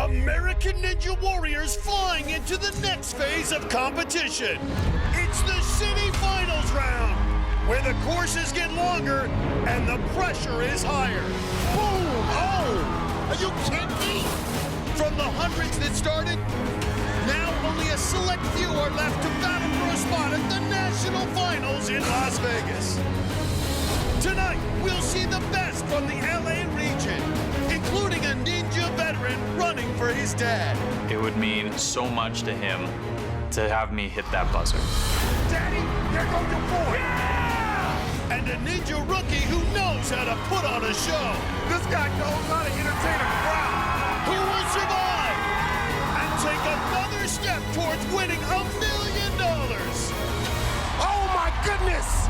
American Ninja Warriors flying into the next phase of competition. It's the city finals round, where the courses get longer and the pressure is higher. Boom! Oh! Are you kidding me? From the hundreds that started, now only a select few are left to battle for a spot at the national finals in Las Vegas. Tonight, we'll see the best from the LA region, including a ninja veteran running for his dad. It would mean so much to him to have me hit that buzzer. Daddy, there goes your boy! Yeah! And a ninja rookie who knows how to put on a show. This guy knows how to entertain a crowd. Who will survive and take another step towards winning $1 million? Oh my goodness!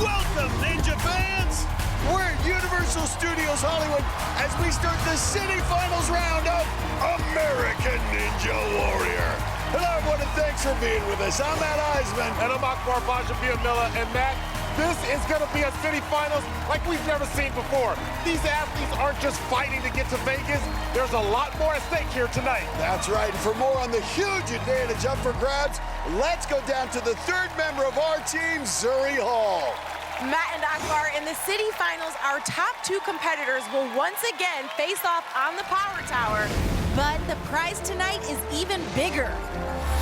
Welcome, Ninja fans! We're at Universal Studios Hollywood as we start the city finals round of American Ninja Warrior. Hello, everyone, and thanks for being with us. I'm Matt Eisman. And I'm Akbar Bajabiamila. And Matt, this is going to be a city finals like we've never seen before. These athletes aren't just fighting to get to Vegas. There's a lot more at stake here tonight. That's right. And for more on the huge advantage up for grabs, let's go down to the third member of our team, Zuri Hall. Matt and Akbar, in the city finals, our top two competitors will once again face off on the Power Tower. But the prize tonight is even bigger.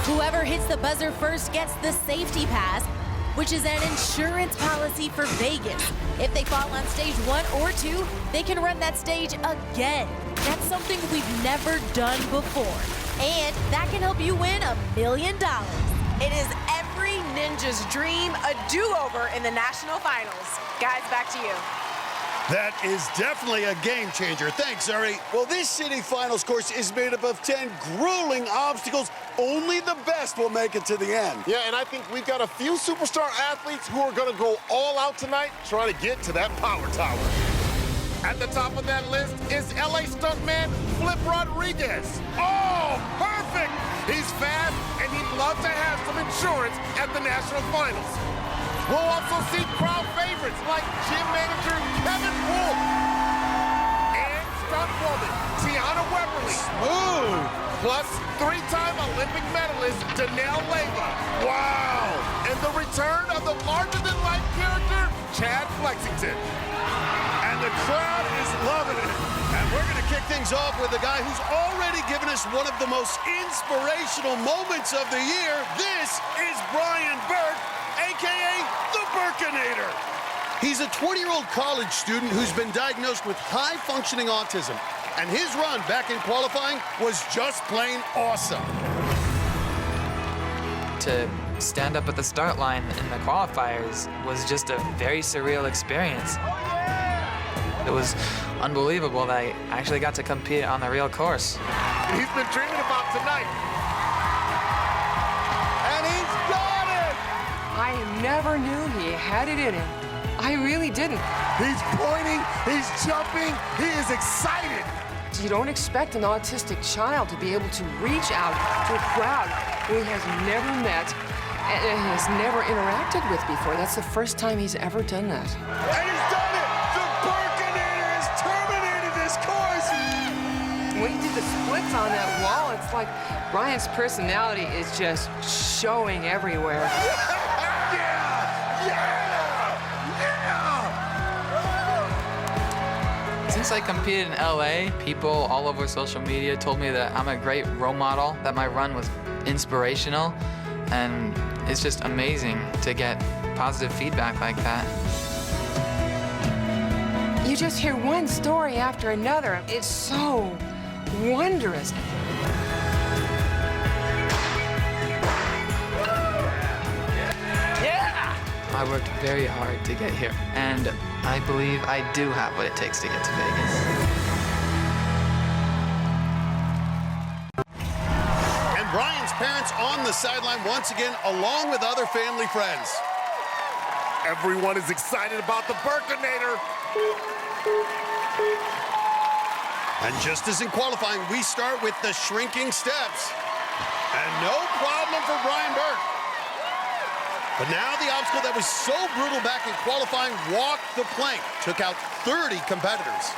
Whoever hits the buzzer first gets the safety pass, which is an insurance policy for Vegas. If they fall on stage 1 or 2, they can run that stage again. That's something we've never done before. And that can help you win $1 million. It is every ninja's dream, a do-over in the national finals. Guys, back to you. That is definitely a game changer. Thanks, Zuri. Well, this city finals course is made up of 10 grueling obstacles. Only the best will make it to the end. Yeah, and I think we've got a few superstar athletes who are going to go all out tonight trying to get to that Power Tower. At the top of that list is LA stuntman Flip Rodriguez. Oh, perfect! He's fast, and he'd love to have some insurance at the national finals. We'll also see crowd favorites like gym manager Kevin Wolf and stunt woman Tiana Weberly. Smooth. Plus, three-time Olympic medalist Danelle Leyva. Wow! And the return of the larger-than-life character Chad Flexington. And the crowd is loving it. And we're going to kick things off with a guy who's already given us one of the most inspirational moments of the year. This is Brian Burke, a.k.a. the Burkinator. He's a 20-year-old college student who's been diagnosed with high-functioning autism. And his run back in qualifying was just plain awesome. To stand up at the start line in the qualifiers was just a very surreal experience. It was unbelievable that I actually got to compete on the real course. He's been dreaming about tonight. And he's got it! I never knew he had it in him. I really didn't. He's pointing, he's jumping, he is excited. You don't expect an autistic child to be able to reach out to a crowd who he has never met and has never interacted with before. That's the first time he's ever done that. And he's done it! The Burkinator has terminated this course! When he did the splits on that wall, it's like Brian's personality is just showing everywhere. Since I competed in LA, people all over social media told me that I'm a great role model, that my run was inspirational, and it's just amazing to get positive feedback like that. You just hear one story after another. It's so wondrous. I worked very hard to get here, and I believe I do have what it takes to get to Vegas. And Brian's parents on the sideline once again, along with other family friends. Everyone is excited about the Burkinator. And just as in qualifying, we start with the shrinking steps. And no problem for Brian Burke. But now the obstacle that was so brutal back in qualifying walked the plank, took out 30 competitors.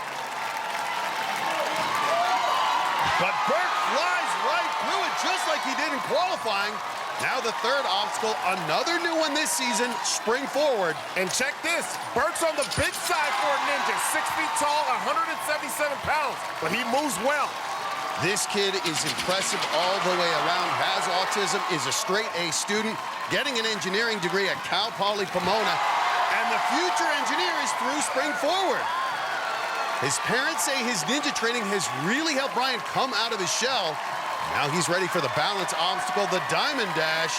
But Burke flies right through it just like he did in qualifying. Now the third obstacle, another new one this season, spring forward. And check this, Burke's on the big side for a ninja, 6 feet tall, 177 pounds, but he moves well. This kid is impressive all the way around, has autism, is a straight A student, getting an engineering degree at Cal Poly Pomona, and the future engineer is through spring forward. His parents say his ninja training has really helped Brian come out of his shell. Now he's ready for the balance obstacle, the Diamond Dash.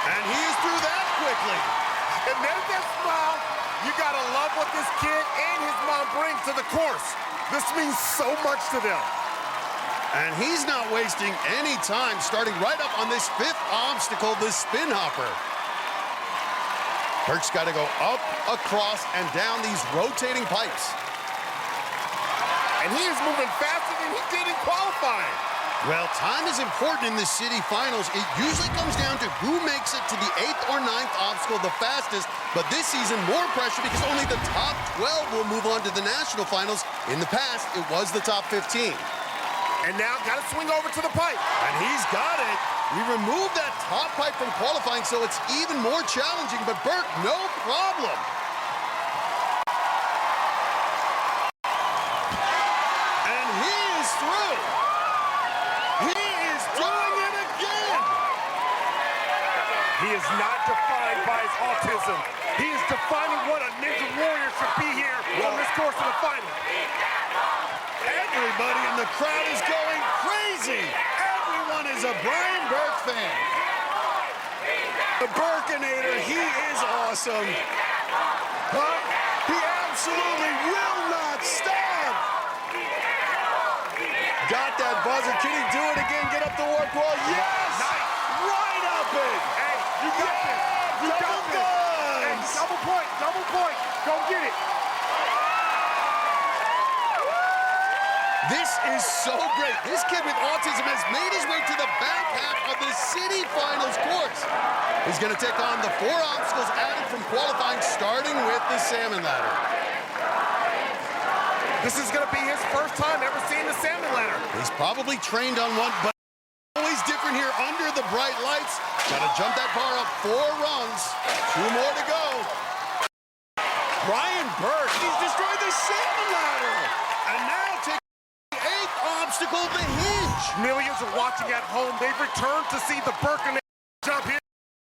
And he is through that quickly. And there's that smile. You gotta love what this kid and his mom bring to the course. This means so much to them. And he's not wasting any time, starting right up on this fifth obstacle, the spin hopper. Burke's got to go up, across, and down these rotating pipes. And he is moving faster than he did in qualifying. Well, time is important in the city finals. It usually comes down to who makes it to the 8th or 9th obstacle the fastest, but this season more pressure because only the top 12 will move on to the national finals. In the past, it was the top 15. And now got to swing over to the pipe. And he's got it. We removed that top pipe from qualifying, so it's even more challenging, but Burke, no problem. And he is through. He is doing it again. He is not defined by his autism. He is defining what a Ninja Warrior should be here on this course of the final. Everybody in the crowd is going crazy. Everyone is a Brian Burke fan. The Burkinator, he is awesome. Huh? He absolutely will not stop. Got that buzzer. Can he do it again? Get up the warp wall. Yes! Nice. Right up it. Hey, you got this. You got this. Hey, double point, double point. Go get it. This is so great. This kid with autism has made his way to the back half of the city finals course. He's going to take on the 4 obstacles added from qualifying, starting with the salmon ladder. This is going to be his first time ever seeing the salmon ladder. He's probably trained on one, but always different here under the bright lights. Got to jump that bar up 4 rungs. 2 more to go. Brian Burke, he's destroyed the salmon ladder. And now take the 8th obstacle, the hinge. Millions are watching at home. They've returned to see the Burkinator jump here.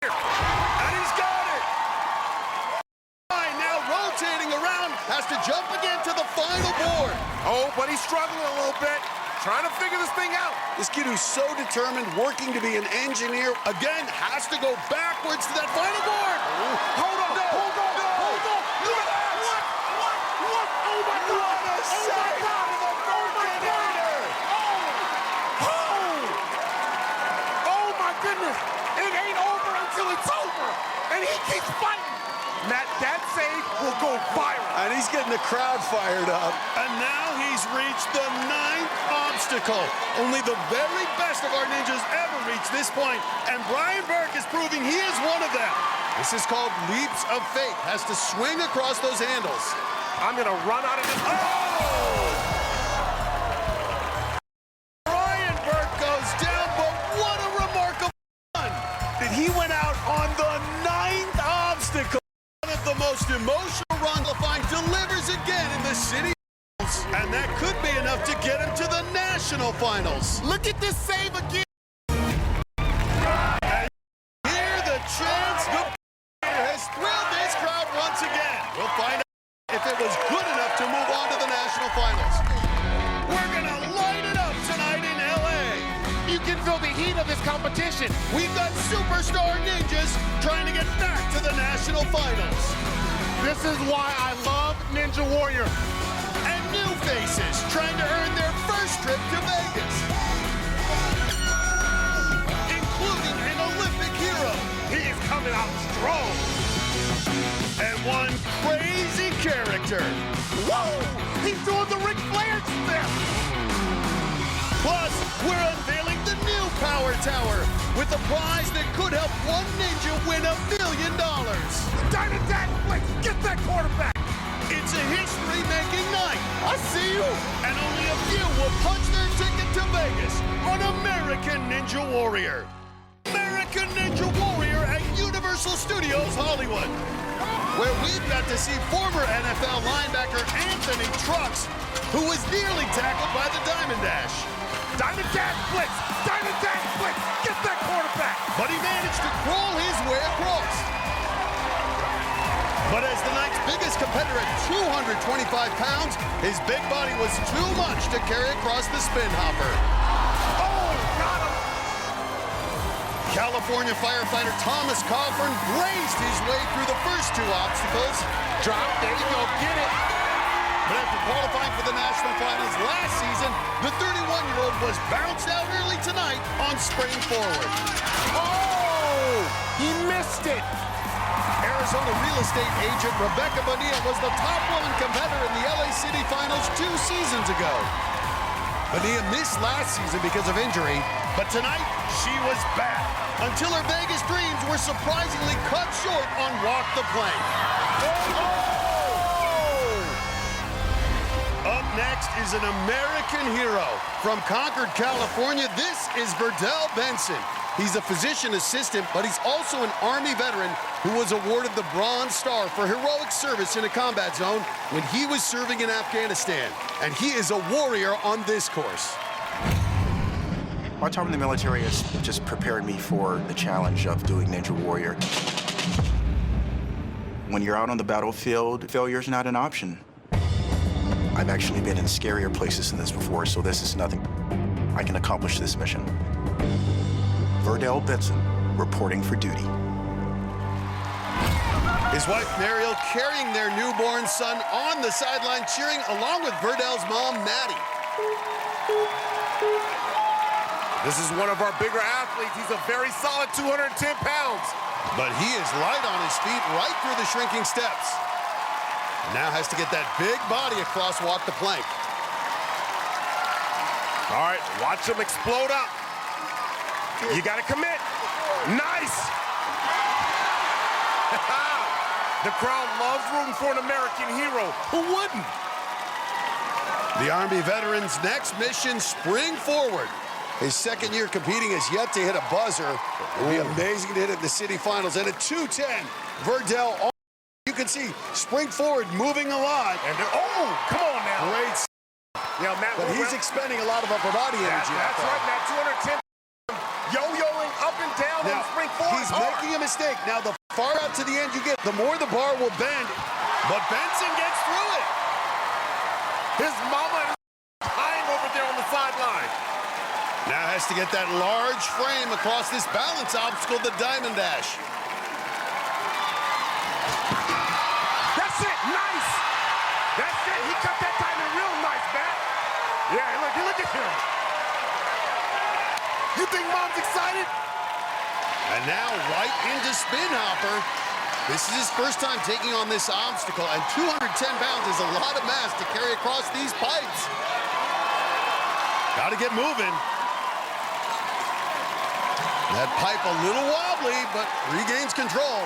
And he's got it. Now rotating around, has to jump again to the final board. Oh, but he's struggling a little bit, trying to figure this thing out. This kid who's so determined, working to be an engineer, again, has to go backwards to that final board. Hold on, No, hold on, no, hold on. look at that. What? Oh, my God. What a save for the Burkinator. Oh, my goodness. It ain't over until it's over. And he keeps fighting. Matt, that save will go viral. And he's getting the crowd fired up. And now he's reached the 9th obstacle. Only the very best of our ninjas ever reached this point, and Brian Burke is proving he is one of them. This is called leaps of faith. Has to swing across those handles. I'm going to run out of this. Oh! Brian Burke goes down, but what a remarkable run. That he went out on the 9th obstacle. One of the most emotional run qualifying, delivers again in the city finals, and that could be enough to get him to the national finals. Look at this save again. And here the chance, the has thrilled this crowd once again. We'll find out if it was good enough to move on to the national finals. We're gonna light it up tonight in LA. You can feel the heat of this competition. We've got superstar ninjas trying to get back to the national finals. This is why I love Ninja Warrior. And new faces trying to earn their first trip to Vegas. Including an Olympic hero. He is coming out strong. And one crazy character. Whoa! He's doing the Ric Flair step. Plus, we're unveiling the new power tower with a prize that could help one ninja win $1 million. Diamond Dad, Blitz, get that quarterback! It's a history-making night, I see you! and only a few will punch their ticket to Vegas on American Ninja Warrior. American Ninja Warrior at Universal Studios Hollywood, where we've got to see former NFL linebacker Anthony Trucks, who was nearly tackled by the Diamond Dash. Diamond Dad, Blitz! Diamond Dad, Blitz! Get that quarterback! But he managed to crawl his way across. But as the night's biggest competitor at 225 pounds, his big body was too much to carry across the spin hopper. Oh, got him! California firefighter Thomas Coughlin blazed his way through the first two obstacles. Drop, there you go, get it! But after qualifying for the national finals last season, the 31-year-old was bounced out early tonight on spring forward. Oh! He missed it! Arizona real estate agent Rebecca Bonilla was the top woman competitor in the LA City Finals 2 seasons ago. Bonilla missed last season because of injury, but tonight she was back until her Vegas dreams were surprisingly cut short on Walk the Plank. Up next is an American hero. From Concord, California, this is Verdell Benson. He's a physician assistant, but he's also an Army veteran who was awarded the Bronze Star for heroic service in a combat zone when he was serving in Afghanistan. And he is a warrior on this course. My time in the military has just prepared me for the challenge of doing Ninja Warrior. When you're out on the battlefield, failure is not an option. I've actually been in scarier places than this before, so this is nothing. I can accomplish this mission. Verdell Benson, reporting for duty. His wife, Mariel, carrying their newborn son on the sideline, cheering along with Verdell's mom, Maddie. This is one of our bigger athletes. He's a very solid 210 pounds. But he is light on his feet right through the shrinking steps. Now has to get that big body across Walk the Plank. All right, watch him explode up. You got to commit. Nice. The crowd loves rooting for an American hero. Who wouldn't? The Army veteran's next mission, spring forward. His second year competing has yet to hit a buzzer. It would be amazing to hit it in the city finals. And at 210, Verdell, you can see spring forward moving a lot. And oh, come on now. Great. Yeah, Matt, but he's expending a lot of upper body energy. That's right, Matt. 210. Yo-yoing up and down now, on spring forward. He's making a mistake. Now, the far out to the end you get, the more the bar will bend. But Benson gets through it. His mama is dying over there on the sideline. Now has to get that large frame across this balance obstacle, the Diamond Dash. That's it. Nice. That's it. He cut that diamond real nice, Matt. Yeah, look at him. You think Mom's excited? And now right into spin hopper. This is his first time taking on this obstacle, and 210 pounds is a lot of mass to carry across these pipes. Got to get moving. That pipe a little wobbly, but regains control.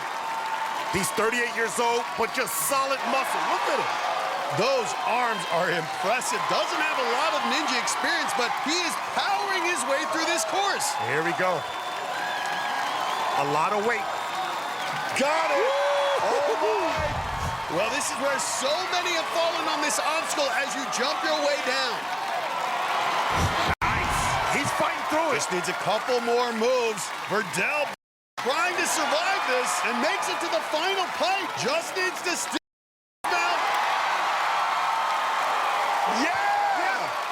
He's 38 years old, but just solid muscle. Look at him. Those arms are impressive. Doesn't have a lot of ninja experience, but he is powering his way through this course. Here we go. A lot of weight. Got it. Oh, my. Well, this is where so many have fallen on this obstacle as you jump your way down. Nice. He's fighting through it. Just needs a couple more moves. Verdell trying to survive this and makes it to the final pipe. Just needs to stick out. Yeah.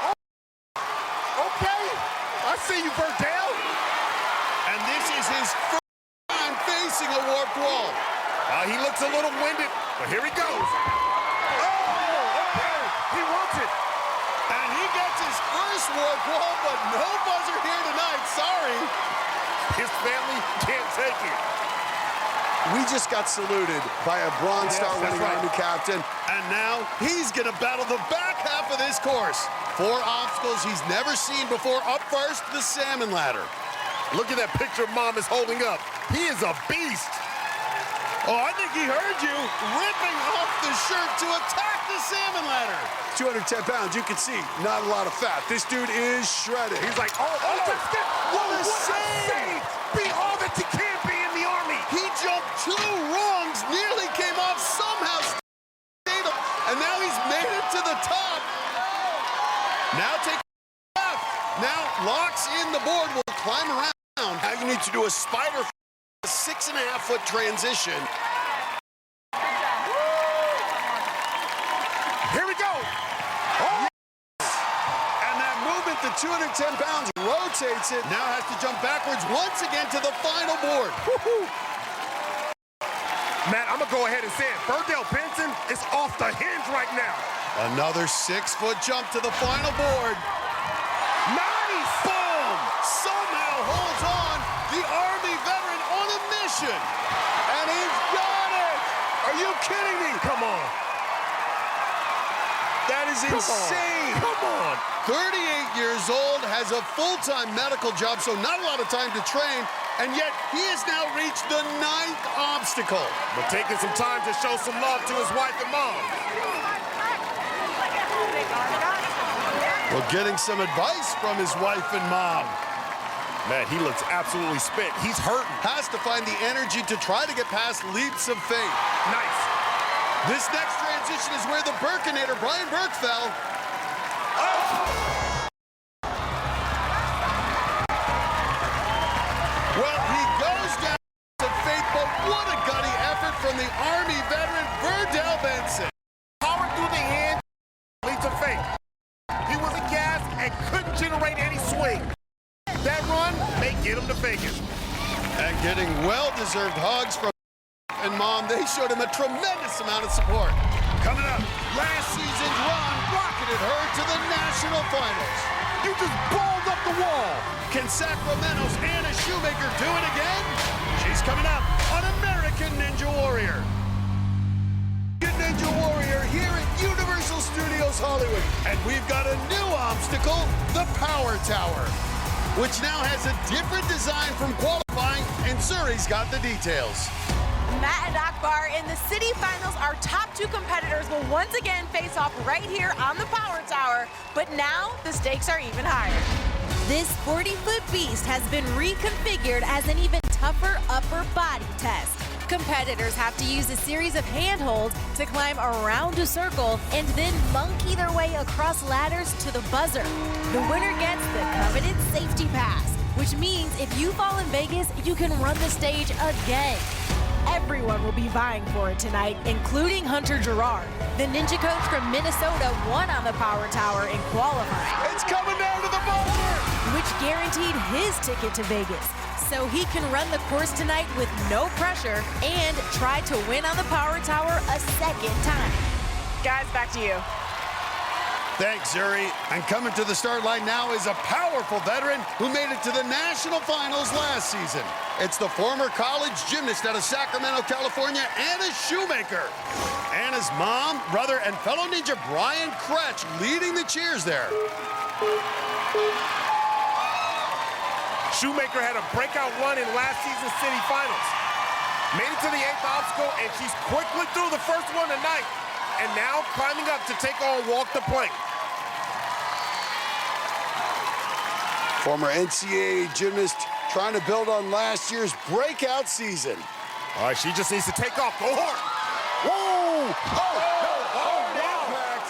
Oh. Okay. I see you, Verdell. And this is his first time facing a warped wall. He looks a little winded, but here he goes. Oh, okay. He wants it. And he gets his first warped wall, but no buzzer here tonight. Sorry. His family can't take it. We just got saluted by a Bronze Star winning Army captain. And now he's going to battle the back half of this course. 4 obstacles he's never seen before. Up first, the salmon ladder. Look at that picture Mom is holding up. He is a beast. Oh, I think he heard you ripping off the shirt to attack the salmon ladder. 210 pounds, you can see, not a lot of fat. This dude is shredded. He's like, what a save! Be all that you can be in the Army. He jumped 2 rungs, nearly came off, somehow stayed up, and now he's made it to the top. Now take left. Now locks in the board, will climb around. Now you need to do a spider, a 6.5-foot transition. Here we go. Oh. And that movement to 210 pounds rotates it. Now has to jump backwards once again to the final board. Matt, I'm going to go ahead and say it. Verdell Benson is off the hinge right now. Another 6-foot jump to the final board. Nice! Boom! Somehow holds on. The Army veteran on a mission. And he's got it! Are you kidding me? Come on. That is insane. Come on. 38 years old, has a full-time medical job, so not a lot of time to train, and yet he has now reached the 9th obstacle. But taking some time to show some love to his wife and mom. Well, getting some advice from his wife and mom. Man, he looks absolutely spent. He's hurting. Has to find the energy to try to get past leaps of faith. Nice. This next transition is where the Burkinator, Brian Burke, fell. Oh! Well, he goes down to faith, but what a gutty effort from the Army veteran, Verdell Benson. Power through the hand, leads to faith. He was aghast and couldn't generate any swing. That run may get him to Vegas. And getting well-deserved hugs from and mom, they showed him a tremendous amount of support. Coming up, last season's run rocketed her to the national finals. You just balled up the wall. Can Sacramento's Anna Shoemaker do it again? She's coming up on American Ninja Warrior. Ninja Warrior here at Universal Studios Hollywood. And we've got a new obstacle, the Power Tower, which now has a different design from qualifying, and Zuri's got the details. Matt and Akbar, in the city finals, our top 2 competitors will once again face off right here on the Power Tower, but now the stakes are even higher. This 40-foot beast has been reconfigured as an even tougher upper body test. Competitors have to use a series of handholds to climb around a circle and then monkey their way across ladders to the buzzer. The winner gets the coveted safety pass, which means if you fall in Vegas, you can run the stage again. Everyone will be vying for it tonight, including Hunter Gerard. The ninja coach from Minnesota won on the Power Tower in qualifying. It's coming down to the buzzer! Which guaranteed his ticket to Vegas. So he can run the course tonight with no pressure and try to win on the Power Tower a second time. Guys, back to you. Thanks, Zuri. And coming to the start line now is a powerful veteran who made it to the national finals last season. It's the former college gymnast out of Sacramento, California, Anna Shoemaker. Anna's mom, brother, and fellow ninja Brian Kretsch leading the cheers there. Shoemaker had a breakout run in last season's city finals. Made it to the 8th obstacle, and she's quickly through the first one tonight. And now climbing up to take on Walk the Plank. Former NCAA gymnast trying to build on last year's breakout season. All right, she just needs to take off. Go hard. Whoa! Impact.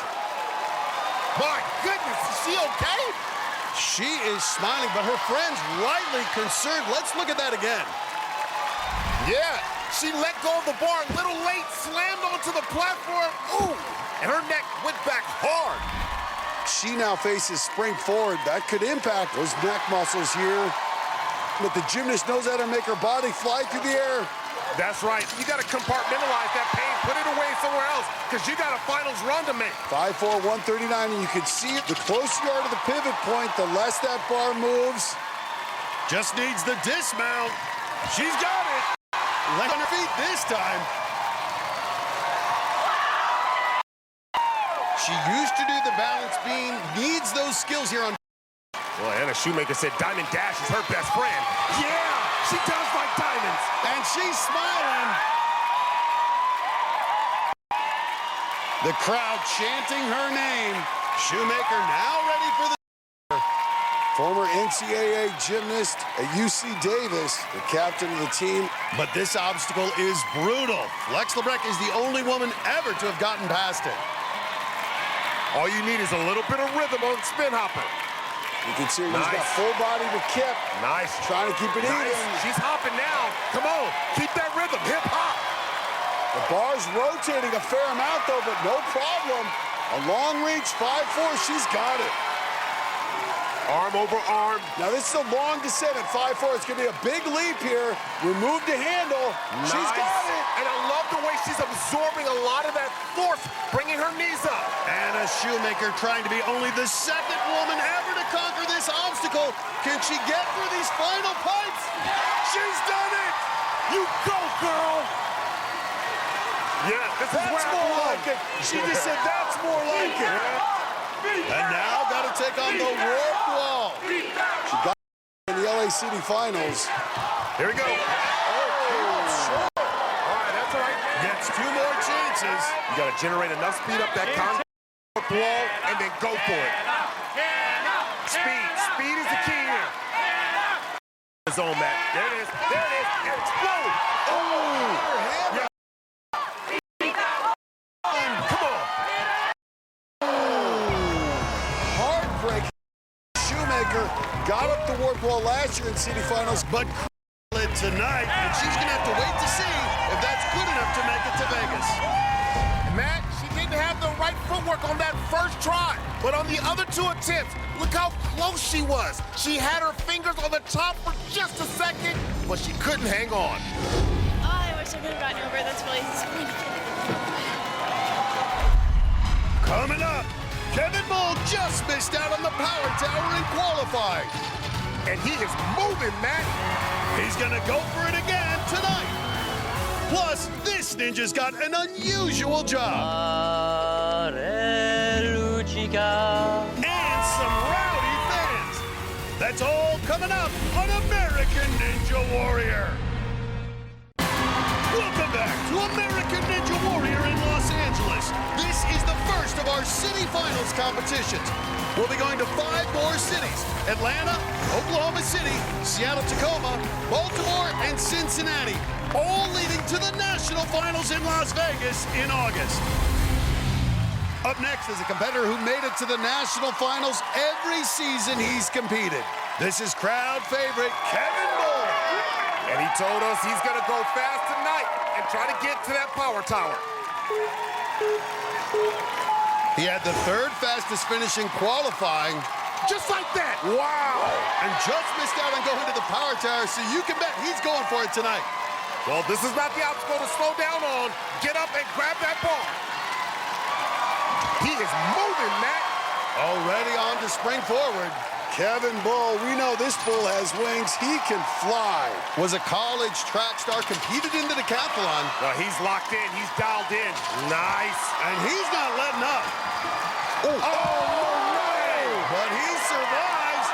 My goodness, is she okay? She is smiling, but her friend's rightly concerned. Let's look at that again. Yeah, she let go of the bar a little late, slammed onto the platform. Ooh, and her neck went back hard. She now faces spring forward. That could impact those neck muscles here. But the gymnast knows how to make her body fly through the air. That's right. You got to compartmentalize that pain, put it away somewhere else, because you got a finals run to make. 5'4", 139, and you can see it. The closer you are to the pivot point, the less that bar moves. Just needs the dismount. She's got it. Left on her feet this time. She used to do the balance beam, needs those skills here on. Well, Anna Shoemaker said Diamond Dash is her best friend. Yeah, she does like diamonds. And she's smiling. The crowd chanting her name. Shoemaker now ready for the... Former NCAA gymnast at UC Davis, the captain of the team. But this obstacle is brutal. Lex Lebrecht is the only woman ever to have gotten past it. All you need is a little bit of rhythm on the spin hopper. You can see he's got full body with Kip. Nice. Trying to keep it even. She's hopping now. Come on, keep that rhythm. Hip hop. The bar's rotating a fair amount, though, but no problem. A long reach, 5-4, she's got it. Arm over arm. Now, this is a long descent at 5-4. It's going to be a big leap here. Remove the handle. Nice. She's got it. And I love the way she's absorbing a lot of that force, bringing her knees up. Anna Shoemaker trying to be only the second woman ever to conquer this obstacle. Can she get through these final pipes? She's done it. You go, girl. Yeah, this is That's more like it. She just said that's more like it. And now got to take on the warp wall. She got in the LA City Finals. Here we go. All right, that's all right. Gets two more chances. You got to generate enough speed up that concrete wall and then go for it. Speed is the key here. Zone, Matt. There it is. There it is. It exploded. Oh! Yeah. Come on. Heartbreak. Shoemaker got up the warp wall last year in City Finals, But it tonight, and she's going to have to wait to see if that's good enough to make it to Vegas. Matt, she didn't have the right footwork on that first try, but on the other two attempts, look how close she was. She had her fingers on the top for just a second, but she couldn't hang on. Oh, I wish I could have gotten over. That's really disappointing. Coming up, Kevin Bull just missed out on the power tower in qualifying. And he is moving, Matt. He's going to go for it again tonight. Plus, this ninja's got an unusual job. And some rowdy fans. That's all coming up on American Ninja Warrior. Welcome back to American Ninja Warrior in Los Angeles. This is the first of our city finals competitions. We'll be going to 5 more cities: Atlanta, Oklahoma City, Seattle, Tacoma, Baltimore, and Cincinnati, all leading to the national finals in Las Vegas in August. Up next is a competitor who made it to the national finals every season he's competed. This is crowd favorite Kevin Bull. And he told us he's going to go fast tonight and try to get to that power tower. He had the 3rd fastest finish in qualifying. Just like that. Wow. And just missed out on going to the power tower, so you can bet he's going for it tonight. Well, this is not the obstacle to slow down on. Get up and grab that bar. He is moving, Matt. Already on to spring forward. Kevin Bull, we know this bull has wings. He can fly. Was a college track star, competed in the decathlon. Well, he's locked in. He's dialed in. Nice. And he's not letting up. Oh, no. But he survives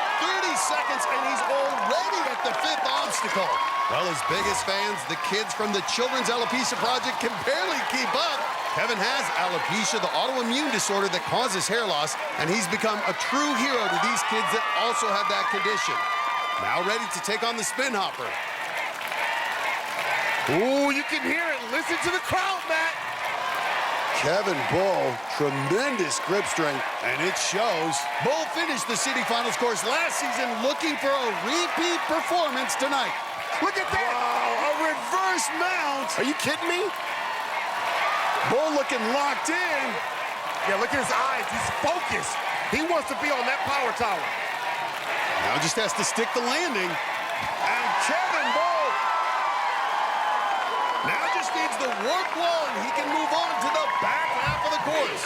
30 seconds, and he's already at the 5th obstacle. Well, his biggest fans, the kids from the Children's Alopecia Project, can barely keep up. Kevin has alopecia, the autoimmune disorder that causes hair loss, and he's become a true hero to these kids that also have that condition. Now ready to take on the spin hopper. Ooh, you can hear it. Listen to the crowd, Matt. Kevin Bull, tremendous grip strength, And it shows. Bull finished the City Finals course last season looking for a repeat performance tonight. Look at that. Wow, a reverse mount. Are you kidding me? Bull looking locked in. Yeah, look at his eyes. He's focused. He wants to be on that power tower. Now just has to stick the landing. And Kevin Bull Now just needs the warp wall, and he can move on to the back half of the course.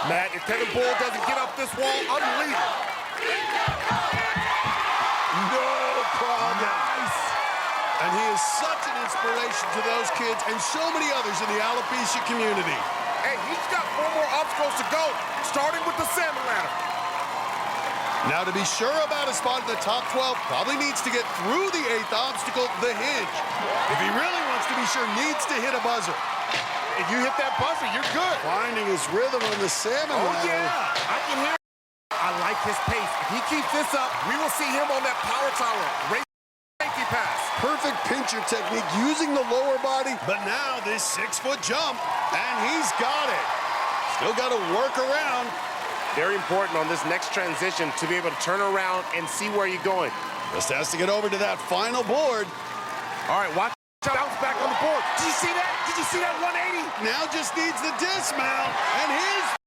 Matt, if Kevin Bull doesn't get up this wall, I'm leaving. no problem. Nice. And he is such an inspiration to those kids and so many others in the alopecia community. Hey, he's got 4 more obstacles to go, starting with the salmon ladder. Now, to be sure about a spot in the top 12, probably needs to get through the 8th obstacle, the hinge. If he really wants to be sure, needs to hit a buzzer. If you hit that buzzer, you're good. Finding his rhythm on the salmon ladder. Yeah, I can hear it. I like his pace. If he keeps this up, we will see him on that power tower. Race safety pass. Perfect pincher technique using the lower body. But now this 6-foot jump, and he's got it. Still got to work around. Very important on this next transition to be able to turn around and see where you're going. Just has to get over to that final board. All right, watch bounce back on the board. Did you see that? Did you see that 180? Now just needs the dismount, and he's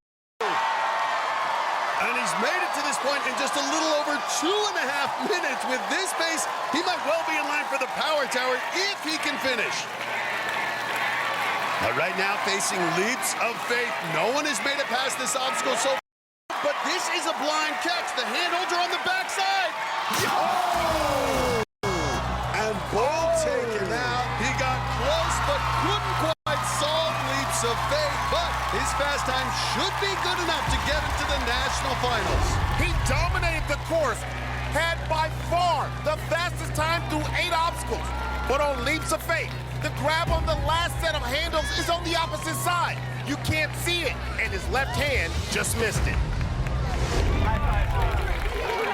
made it to this point in just a little over 2.5 minutes. With this pace, he might well be in line for the power tower if he can finish. But right now, facing leaps of faith, no one has made it past this obstacle so far. But this is a blind catch. The handholds are on the backside. Oh! And Bull taken out. He got close, but couldn't quite solve leaps of faith. But his fast time should be good enough to get him to the national finals. He dominated the course, had by far the fastest time through 8 obstacles. But on leaps of faith, the grab on the last set of handles is on the opposite side. You can't see it, and his left hand just missed it.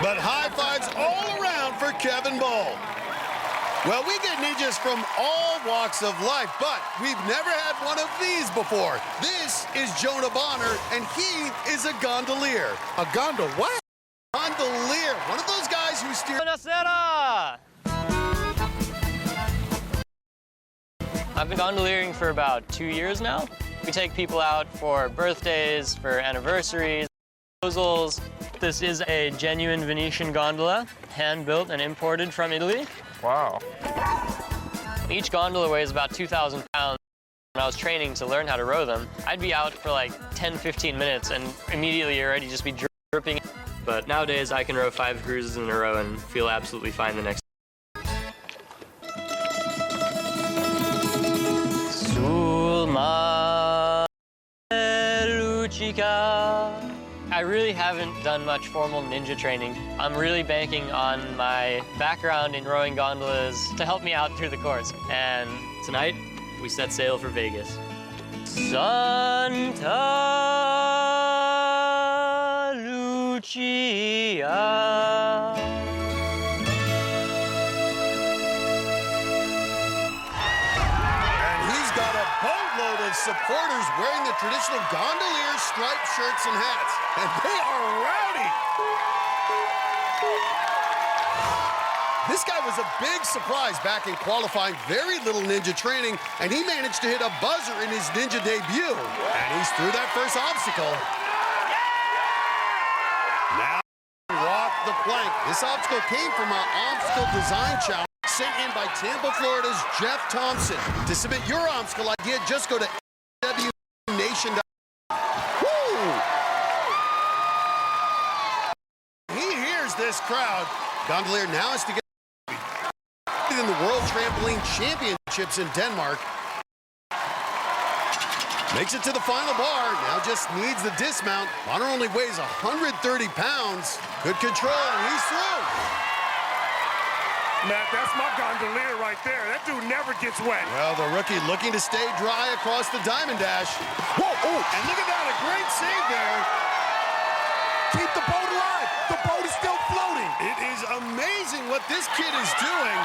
But high fives all around for Kevin Bull. Well, we get ninjas from all walks of life, but we've never had one of these before. This is Jonah Bonner, and he is a gondolier. A gondol what? Gondolier, one of those guys who steer... I've been gondoliering for about 2 years now. We take people out for birthdays, for anniversaries, proposals. This is a genuine Venetian gondola, hand-built and imported from Italy. Wow. Each gondola weighs about 2,000 pounds. When I was training to learn how to row them, I'd be out for like 10, 15 minutes and immediately you're ready to just be dripping. But nowadays I can row 5 cruises in a row and feel absolutely fine the next. Sulma Lucica. I really haven't done much formal ninja training. I'm really banking on my background in rowing gondolas to help me out through the course. And tonight, we set sail for Vegas. Santa Lucia. Supporters wearing the traditional gondolier striped shirts and hats, and they are rowdy. This guy was a big surprise back in qualifying, very little ninja training, and he managed to hit a buzzer in his ninja debut. And he's through that first obstacle. Now walk the plank. This obstacle came from our obstacle design challenge sent in by Tampa, Florida's Jeff Thompson. To submit your obstacle idea, just go to WNation. Woo! He hears this crowd. Gondolier now has to get in the World Trampoline Championships in Denmark. Makes it to the final bar. Now just needs the dismount. Bonner only weighs 130 pounds. Good control, and he's through. Matt, that's my gondolier right there. That dude never gets wet. Well, the rookie looking to stay dry across the Diamond Dash. Whoa, oh, and look at that, a great save there. Keep the boat alive. The boat is still floating. It is amazing what this kid is doing,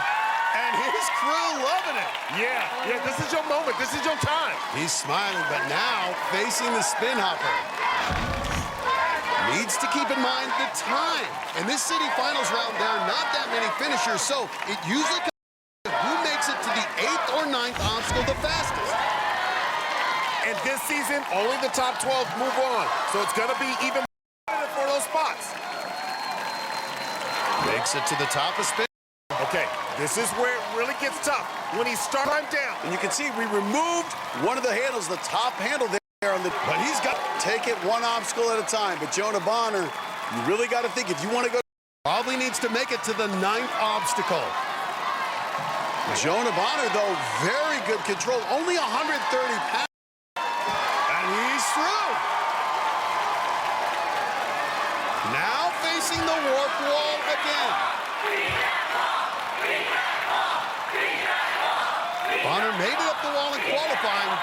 and his crew loving it. Yeah, this is your moment. This is your time. He's smiling, but now facing the spin hopper. Needs to keep in mind the time. In this city finals round, there are not that many finishers, so it usually comes down to who makes it to the 8th or 9th obstacle the fastest. And this season, only the top 12 move on, so it's going to be even more for those spots. Makes it to the top of spin. Okay, this is where it really gets tough. When he starts down. And you can see we removed one of the handles, the top handle there. But he's got to take it one obstacle at a time. But Jonah Bonner, you really got to think if you want to go, probably needs to make it to the 9th obstacle. Jonah Bonner, though, very good control. Only 130 pounds. And he's through. Now facing the in. Bonner made it up the wall in qualifying.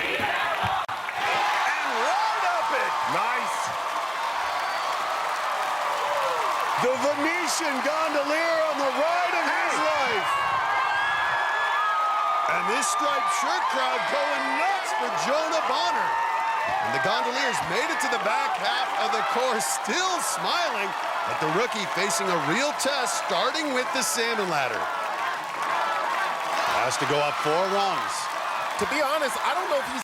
And right up it. Nice. The Venetian gondolier on the ride of his life. And this striped shirt crowd going nuts for Jonah Bonner. And the gondoliers made it to the back half of the course, still smiling at the rookie facing a real test, starting with the salmon ladder. Has to go up 4 rungs. To be honest, I don't know if he's...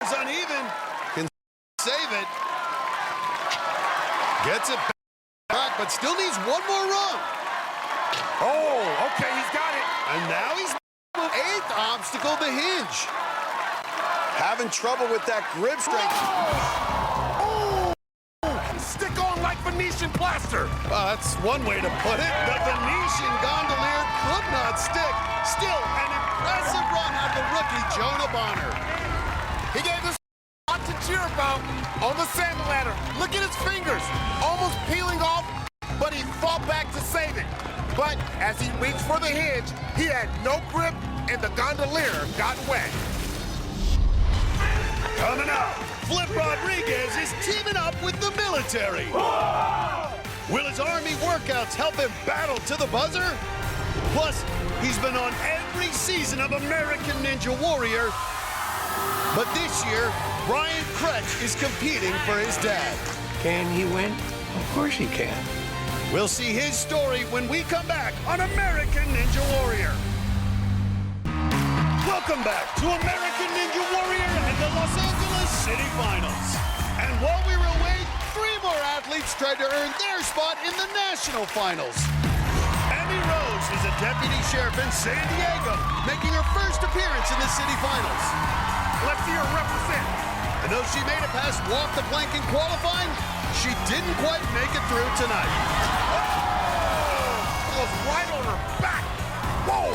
It's uneven. Can save it. Gets it back, but still needs 1 more rung. Oh, okay, he's got it. And now he's 8th obstacle, the hinge. Having trouble with that grip strength. Oh! Stick on like Venetian plaster. That's one way to put it. The Venetian gondolier could not stick. Still an impressive run out of the rookie, Jonah Bonner. He gave us a lot to cheer about on the salmon ladder. Look at his fingers, almost peeling off, but he fought back to save it. But as he reached for the hinge, he had no grip, and the gondolier got wet. Coming up, Flip Rodriguez is teaming up with the military. Will his Army workouts help him battle to the buzzer? Plus, he's been on every season of American Ninja Warrior. But this year, Brian Kretsch is competing for his dad. Can he win? Of course he can. We'll see his story when we come back on American Ninja Warrior. Welcome back to American Ninja Warrior and the Los Angeles City Finals. And while we were away, 3 more athletes tried to earn their spot in the national finals. Amy Rose is a deputy sheriff in San Diego, making her first appearance in the city finals. Let's see her represent. And though she made it past walk the plank in qualifying, she didn't quite make it through tonight. Oh! Was right on her back. Whoa!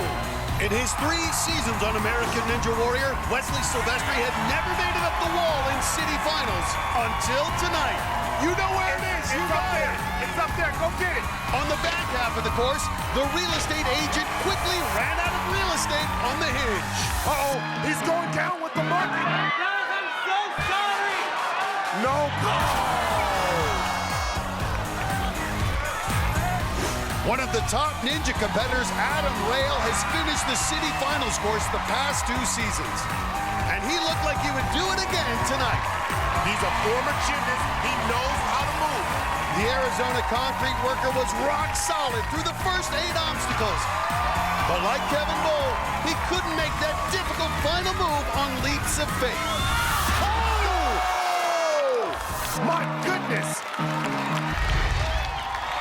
In his 3 seasons on American Ninja Warrior, Wesley Silvestri had never made it up the wall in city finals until tonight. You know where it is. It's up there. It's up there. Go get it. On the back half of the course, the real estate agent quickly ran out of real estate on the hinge. Uh-oh. He's going down with the market. Guys, I'm so sorry. No. One of the top ninja competitors, Adam Rail, has finished the city finals course the past 2 seasons. And he looked like he would do it again tonight. He's a former gymnast. He knows how to move. The Arizona concrete worker was rock solid through the first 8 obstacles. But like Kevin Bowl, he couldn't make that difficult final move on leaps of faith. Oh! My goodness!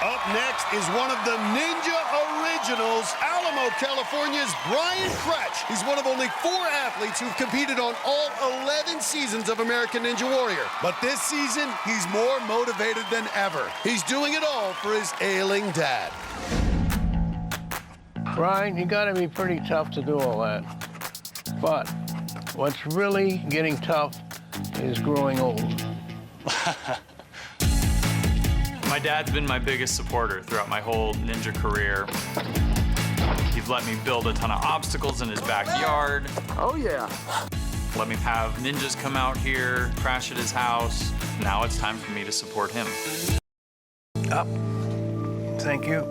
Up next is one of the Ninja Originals, Alamo, California's Brian Kretsch. He's one of only 4 athletes who've competed on all 11 seasons of American Ninja Warrior. But this season, he's more motivated than ever. He's doing it all for his ailing dad. Brian, you gotta be pretty tough to do all that. But what's really getting tough is growing old. My dad's been my biggest supporter throughout my whole ninja career. He's let me build a ton of obstacles in his backyard. Oh, yeah. Let me have ninjas come out here, crash at his house. Now it's time for me to support him. Up. Thank you.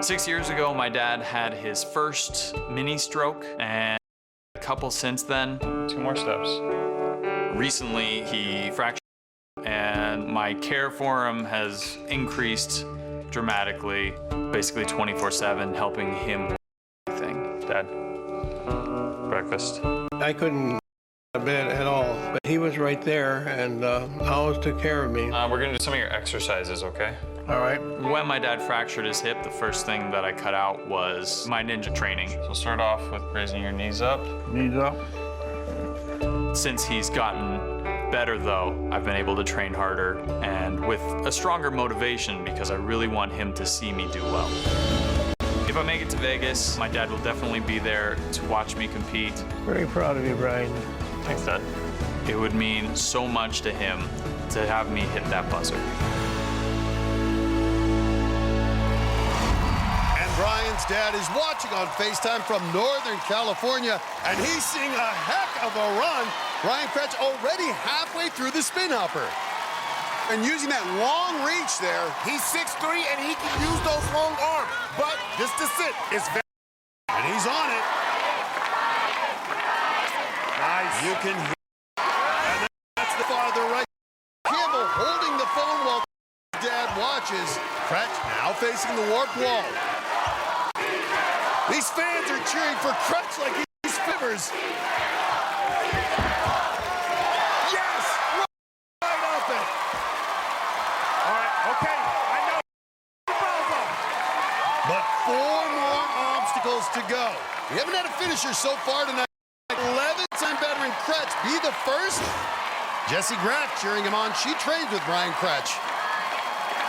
6 years ago, my dad had his first mini stroke, and a couple since then. 2 more steps. Recently, he fractured, and my care for him has increased dramatically, basically 24/7, helping him with everything. Dad, breakfast. I couldn't a bit at all, but he was right there and always took care of me. We're gonna do some of your exercises, okay? All right. When my dad fractured his hip, the first thing that I cut out was my ninja training. So start off with raising your knees up. Knees up. Since he's gotten better though, I've been able to train harder and with a stronger motivation because I really want him to see me do well. If I make it to Vegas, my dad will definitely be there to watch me compete. Very proud of you, Brian. Thanks, Dad. It would mean so much to him to have me hit that buzzer. Brian's dad is watching on FaceTime from Northern California, and he's seeing a heck of a run. Brian Kretsch already halfway through the spin hopper. And using that long reach there. He's 6'3", and he can use those long arms, but just to sit is very... And he's on it. Nice. You can hear... And that's the farther right. Campbell holding the phone while dad watches. Kretsch now facing the warp wall. These fans are cheering for Kretsch like he's Fivers. Yes! Right off it. All right, okay, I know. But 4 more obstacles to go. We haven't had a finisher so far tonight. 11th-time veteran Kretsch be the first. Jessie Graff cheering him on. She trains with Brian Kretsch.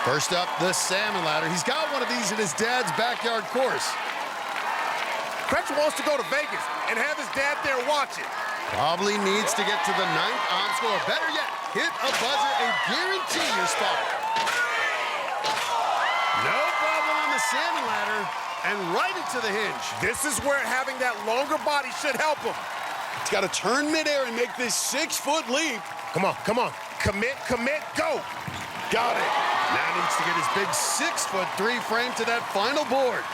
First up, the salmon ladder. He's got one of these at his dad's backyard course. Kretsch wants to go to Vegas and have his dad there watching. Probably needs to get to the 9th obstacle, or better yet, hit a buzzer and guarantee your spot. No problem on the salmon ladder, and right into the hinge. This is where having that longer body should help him. He's got to turn midair and make this 6-foot leap. Come on, come on. Commit, commit, go. Got it. Now needs to get his big 6'3" frame to that final board.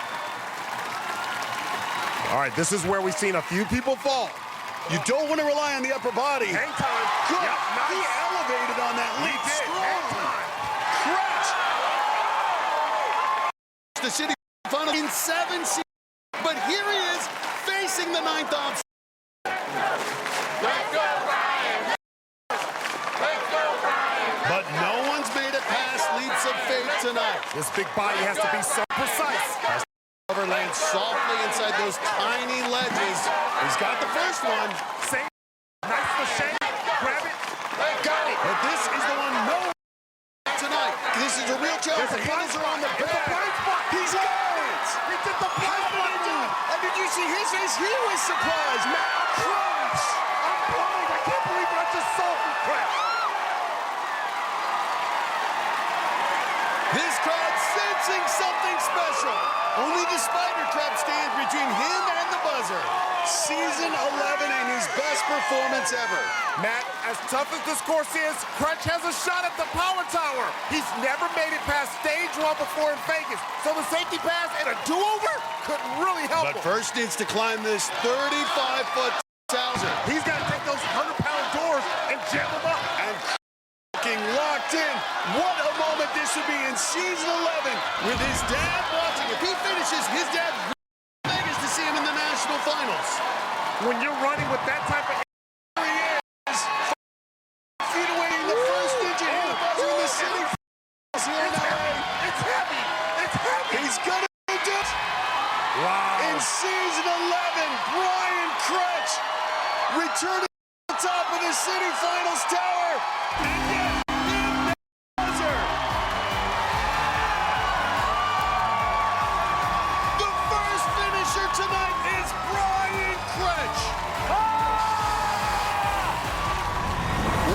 All right, this is where we've seen a few people fall. You don't want to rely on the upper body. Hang time. Good. Yep, nice. He elevated on that leap strongly. Kretsch. The city final in 7 seasons, but here he is facing the 9th obstacle. Let's go, Brian! Let's go, Brian! But no one's made it past leaps of faith tonight. This big body has to be so precise. Cover lands softly inside those tiny ledges. He's got the first one. Same. Nice for shake. Grab it. Got it. But this is the one no tonight. This is a real challenge. The hands are on the back. He's got it. He did the blind spot. And did you see his face? He was surprised. Kretsch. I'm blind. I can't believe what I just saw from Kretsch. This crowd sensing something special. Only the spider trap stands between him and the buzzer. Season 11 and his best performance ever. Matt, as tough as this course is, Kretsch has a shot at the power tower. He's never made it past stage 1 before in Vegas, so the safety pass and a do-over could really help him. But first needs to climb this 35-foot tower. He's got to take those 100-pound doors and jam them up. And locked in. What a moment this would be in season 11 with his dad watching. If he finishes, his dad Vegas to see him in the national finals. When you're running with that type of he is feet away in the first digit in the city here in LA. It's heavy. It's heavy. He's gonna do it. Wow. In season 11, Brian Kretsch returning to the top of the city finals tower. And yet, tonight is Brian Kretsch.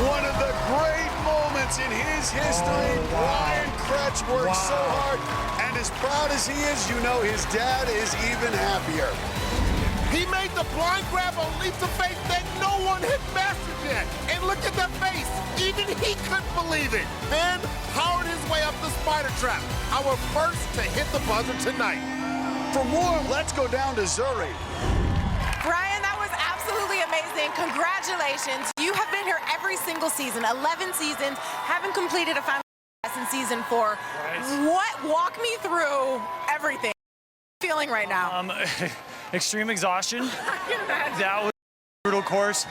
One of the great moments in his history. Brian Kretsch worked so hard, and as proud as he is, you know his dad is even happier. He made the blind grab on leaps of faith that no one had mastered yet. And look at that face. Even he couldn't believe it. Then powered his way up the spider trap. Our first to hit the buzzer tonight. For more, let's go down to Zurich. Brian, that was absolutely amazing. Congratulations. You have been here every single season, 11 seasons, haven't completed a final in season 4. Right. Walk me through everything. Feeling right now? Extreme exhaustion. That was a brutal course.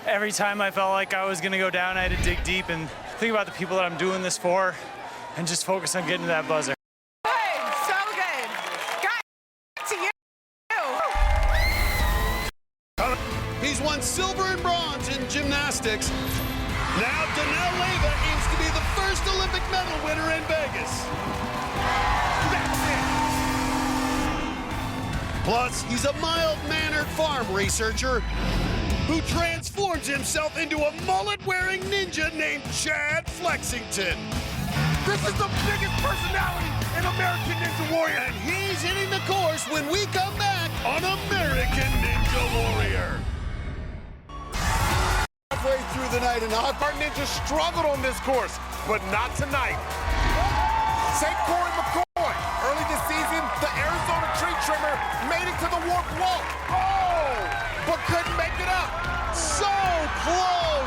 Every time I felt like I was gonna go down, I had to dig deep and think about the people that I'm doing this for and just focus on getting to that buzzer. He's won silver and bronze in gymnastics. Now Danelle Leyva aims to be the first Olympic medal winner in Vegas. That's it. Plus, he's a mild-mannered farm researcher who transforms himself into a mullet-wearing ninja named Chad Flexington. This is the biggest personality in American Ninja Warrior. And he's hitting the course when we come back on American Ninja Warrior. Halfway through the night, and our ninja struggled on this course, but not tonight. St. Corey McCoy, early this season, the Arizona tree trimmer made it to the warped wall. Oh, but couldn't make it up. So close.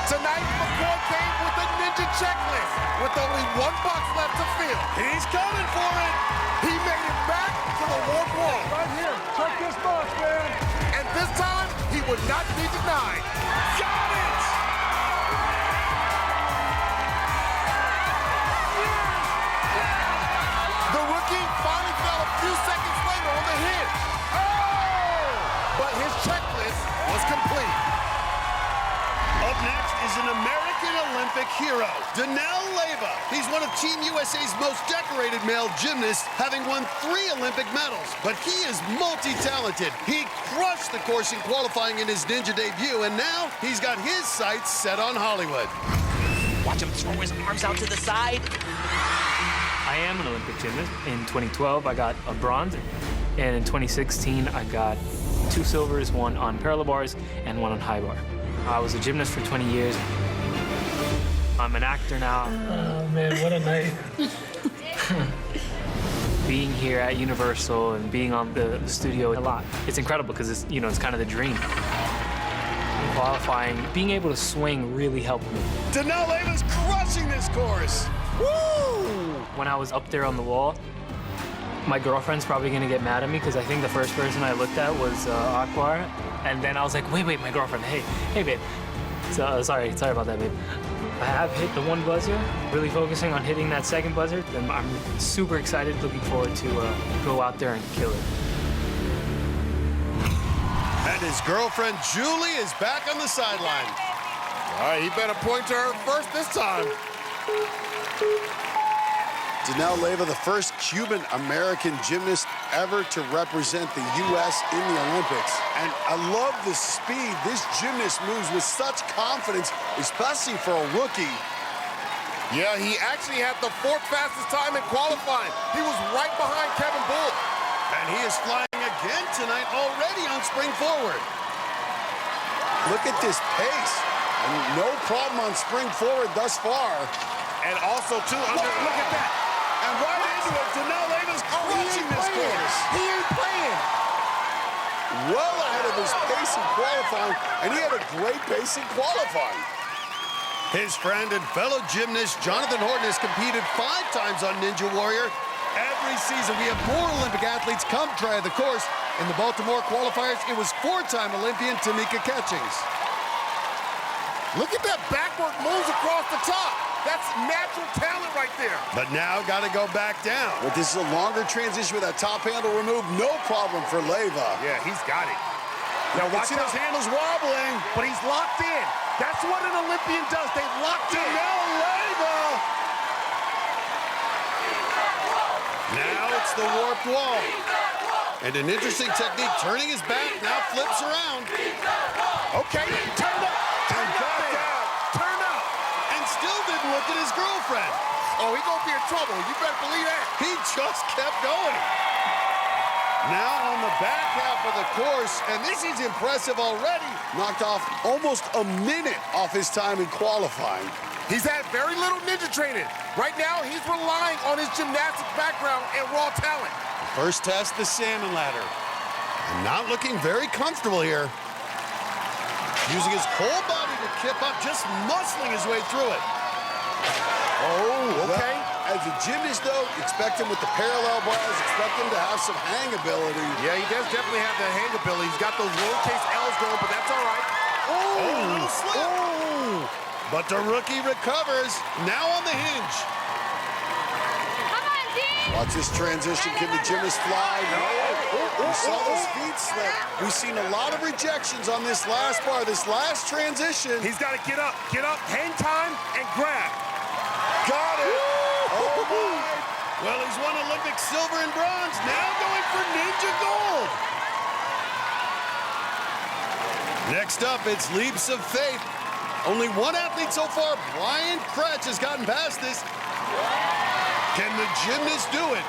Tonight, McCoy came with a ninja checklist with only 1 box left to fill. He's coming for it. He made it back to the warped wall. Right here. Check this box, man. And this time, he would not be denied. Got it! The rookie finally fell a few seconds later on the hit. Oh! But his checklist was complete. Up next is an American Olympic hero, Danelle Leyva. He's one of Team USA's most decorated male gymnasts, having won 3 Olympic medals. But he is multi-talented. He crushed the course in qualifying in his ninja debut, and now he's got his sights set on Hollywood. Watch him throw his arms out to the side. I am an Olympic gymnast. In 2012, I got a bronze, and in 2016, I got 2 silvers, 1 on parallel bars and 1 on high bar. I was a gymnast for 20 years. I'm an actor now. Oh man, what a night. Being here at Universal and being on the studio a lot, it's incredible because it's, you know, it's kind of the dream. Qualifying, being able to swing really helped me. Danelle Leyva's crushing this course. Woo! When I was up there on the wall, my girlfriend's probably gonna get mad at me because I think the first person I looked at was Aquar, and then I was like, wait, my girlfriend, hey, babe. So sorry about that, babe. I have hit the 1 buzzer, really focusing on hitting that 2nd buzzer, and I'm super excited, looking forward to go out there and kill it. And his girlfriend, Julie, is back on the sideline. All right, he better point to her first this time. Danelle Leyva, the first Cuban-American gymnast ever to represent the U.S. in the Olympics. And I love the speed. This gymnast moves with such confidence, especially for a rookie. Yeah, he actually had the 4th fastest time in qualifying. He was right behind Kevin Bull. And he is flying again tonight, already on spring forward. Look at this pace. And no problem on spring forward thus far. And also, too, look at that. And right into it, Danelle Leyva's crushing this course. He ain't playing. Well ahead of his pace in qualifying, and he had a great pace in qualifying. His friend and fellow gymnast, Jonathan Horton, has competed 5 times on Ninja Warrior. Every season, we have more Olympic athletes come try the course. In the Baltimore qualifiers, it was 4-time Olympian Tamika Catchings. Look at that backward moves across the top. That's natural talent right there. But now got to go back down. But this is a longer transition with that top handle removed. No problem for Leyva. Yeah, he's got it. Now watch those handles wobbling. But he's locked in. That's what an Olympian does. They locked in. Danelle Leyva. Now it's the warped wall. And an interesting technique, turning his back, now flips around. Okay, turn up. Turn up. And still didn't look at his girlfriend. Oh, he gonna be in trouble. You better believe that. He just kept going. Now on the back half of the course, and this is impressive already. Knocked off almost a minute off his time in qualifying. He's had very little ninja training. Right now, he's relying on his gymnastics background and raw talent. First test, the salmon ladder. And not looking very comfortable here. Using his whole body to kip up, just muscling his way through it. Oh, okay. Well, as a gymnast, though, expect him with the parallel bars, expect him to have some hang ability. Yeah, he does definitely have the hang ability. He's got those lowercase L's going, but that's all right. Oh, a little slip. Oh. But the rookie recovers, now on the hinge. Watch this transition. Can the gymnast fly? No. We saw those feet slip. We've seen a lot of rejections on this last bar, this last transition. He's got to get up, hang time, and grab. Got it. Oh, my. Well, he's won Olympic silver and bronze, now going for Ninja Gold. Next up, it's leaps of faith. Only one athlete so far, Brian Kretsch, has gotten past this. Can the gymnast do it?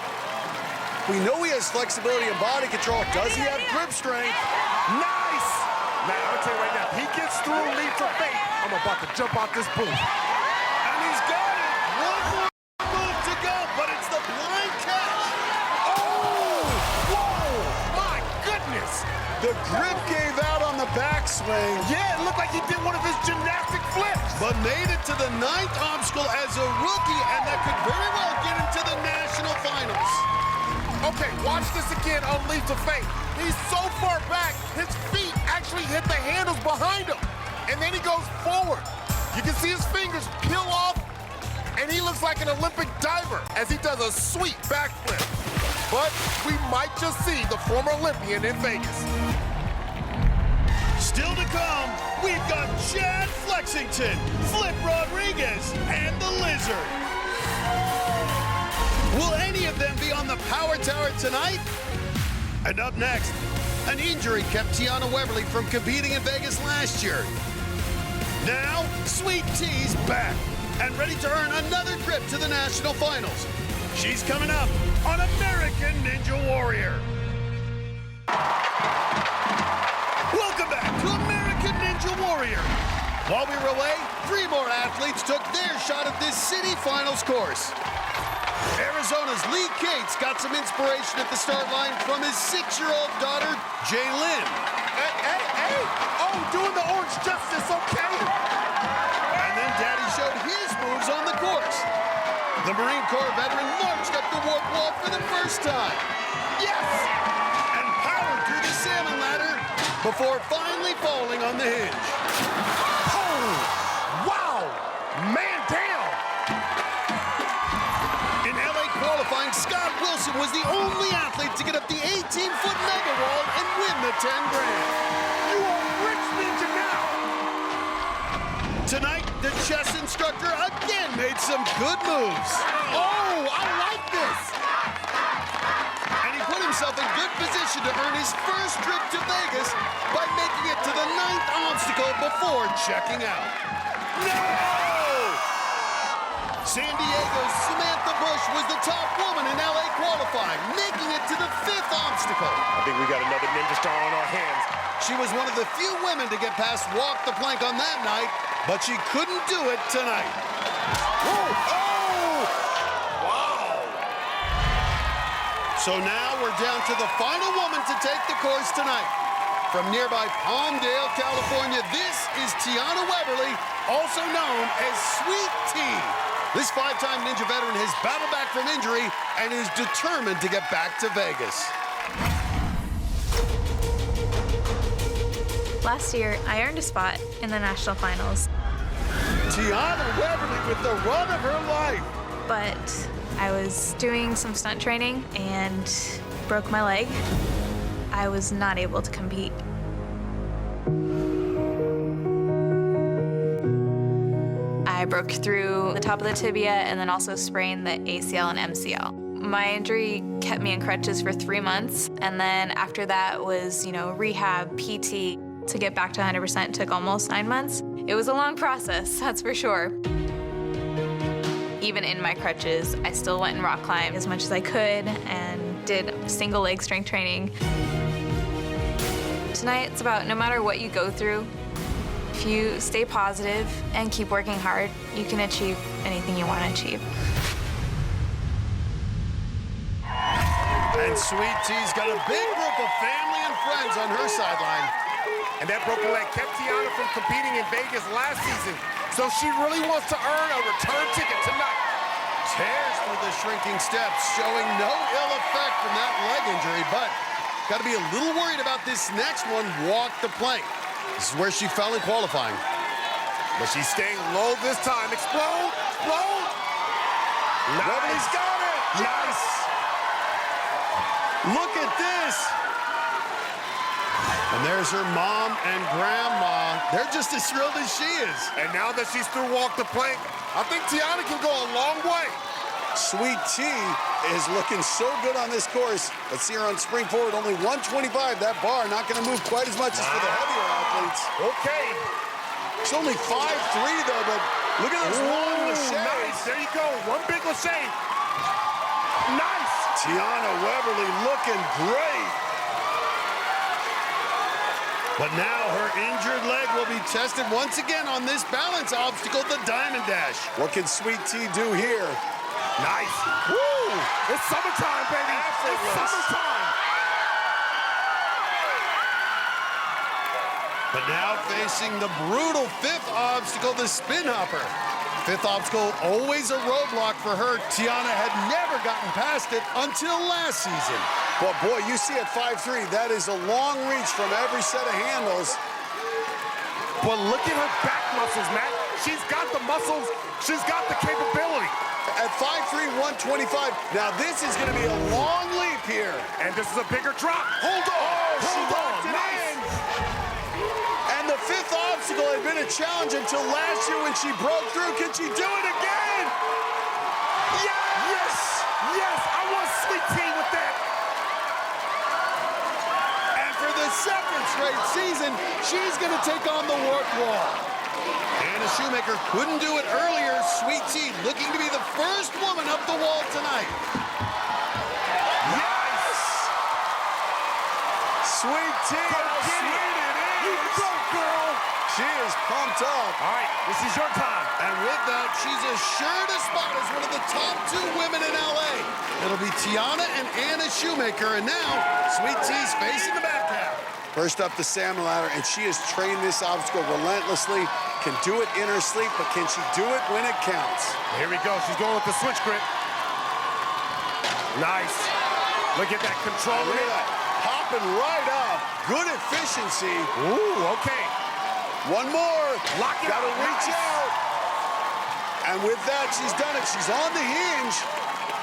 We know he has flexibility and body control. Does he have grip strength? Nice! Man, I'm gonna tell you right now, he gets through leap of faith. I'm about to jump out this booth. And he's got it. One more move to go, but it's the blind catch. Oh! Whoa! My goodness! The grip gave out on the backswing. Yeah, it looked like he did one of his gymnastic flips. But made it to the 9th obstacle as a rookie, and that could very well get him to the national finals. Okay, watch this again on leap of faith. He's so far back, his feet actually hit the handles behind him. And then he goes forward. You can see his fingers peel off, and he looks like an Olympic diver as he does a sweet backflip. But we might just see the former Olympian in Vegas. Still to come, we've got Chad Flexington, Flip Rodriguez, and the Lizard. Will any of them be on the Power Tower tonight? And up next, an injury kept Tiana Weberly from competing in Vegas last year. Now, Sweet T's back and ready to earn another trip to the national finals. She's coming up on American Ninja Warrior. Welcome back to American Ninja Warrior. While we were away, 3 more athletes took their shot at this city finals course. Arizona's Lee Cates got some inspiration at the start line from his 6-year-old daughter, Jaylyn. Hey! Oh, doing the orange justice, okay? And then Daddy showed his moves on the course. The Marine Corps veteran marched up the warp wall for the first time. Yes! And powered through the salmon ladder before finally falling on the hinge. Oh! Wow! Man down! In LA qualifying, Scott Wilson was the only athlete to get up the 18-foot mega wall and win the 10 grand. You are rich ninja now! Tonight, the chess instructor again made some good moves. Oh, I like this! And he put himself in good position to earn his first trip to Vegas by making it to the 9th obstacle before checking out. No! San Diego's Samantha Bush was the top woman in LA qualifying, making it to the 5th obstacle. I think we got another ninja star on our hands. She was one of the few women to get past walk the plank on that night, but she couldn't do it tonight. Oh! Wow! So now we're down to the final woman to take the course tonight. From nearby Palmdale, California, this is Tiana Weberly, also known as Sweet T. This 5-time Ninja veteran has battled back from injury and is determined to get back to Vegas. Last year, I earned a spot in the national finals, Tiana Weberly with the run of her life. but I was doing some stunt training and broke my leg. I was not able to compete. I broke through the top of the tibia and then also sprained the ACL and MCL. My injury kept me in crutches for 3 months, and then after that was, rehab, PT. To get back to 100% took almost 9 months. It was a long process, that's for sure. Even in my crutches, I still went and rock climbed as much as I could and did single leg strength training. Tonight, it's about no matter what you go through, if you stay positive and keep working hard, you can achieve anything you want to achieve. And Sweet T's got a big group of family and friends on her sideline. And that broken leg kept Tiana from competing in Vegas last season, so she really wants to earn a return ticket tonight. Tears through the shrinking steps, showing no ill effect from that leg injury, but got to be a little worried about this next one, walk the plank. This is where she fell in qualifying. But she's staying low this time. Explode! Explode! Weberly's got it! Nice! Look at this! And there's her mom and grandma. They're just as thrilled as she is. And now that she's through walk the plank, I think Tiana can go a long way. Sweet Tea is looking so good on this course. Let's see her on spring forward, only 125. That bar not going to move quite as much as for the heavier athletes. Okay. It's only 5'3", though, but look at those long laches. Nice, there you go. One big lache. Nice. Tiana Weberly looking great. But now her injured leg will be tested once again on this balance obstacle, the Diamond Dash. What can Sweet Tea do here? Nice. Woo! It's summertime, baby. It's summertime. But now facing the brutal fifth obstacle, the spin hopper. Fifth obstacle, always a roadblock for her. Tiana had never gotten past it until last season. But boy, you see at 5'3", that is a long reach from every set of handles. But look at her back muscles, Matt. She's got the muscles. She's got the capability. At 5'3", 125. Now this is going to be a long leap here. And this is a bigger drop. Hold on. Oh, she Hold locked on. it Nice. in. And the fifth obstacle had been a challenge until last year when she broke through. Can she do it again? Yes! Yes! Yes! I want Sweet Tea with that. And for the second straight season, she's going to take on the warp wall. Anna Shoemaker couldn't do it earlier. Sweet Tea looking to be the first woman up the wall tonight. Yes! Sweet Tea, how sweet it is! You go, girl! She is pumped up. All right, this is your time. And with that, she's assured a spot as one of the top 2 women in LA. It'll be Tiana and Anna Shoemaker, and now Sweet Tea's facing the back half. First up the salmon ladder, and she has trained this obstacle relentlessly. Can do it in her sleep, but can she do it when it counts? Here we go. She's going with the switch grip. Nice. Look at that control. Look at that. Popping right up. Good efficiency. Ooh, okay. One more. Lock it Gotta out. reach Nice. out. And with that, she's done it. She's on the hinge.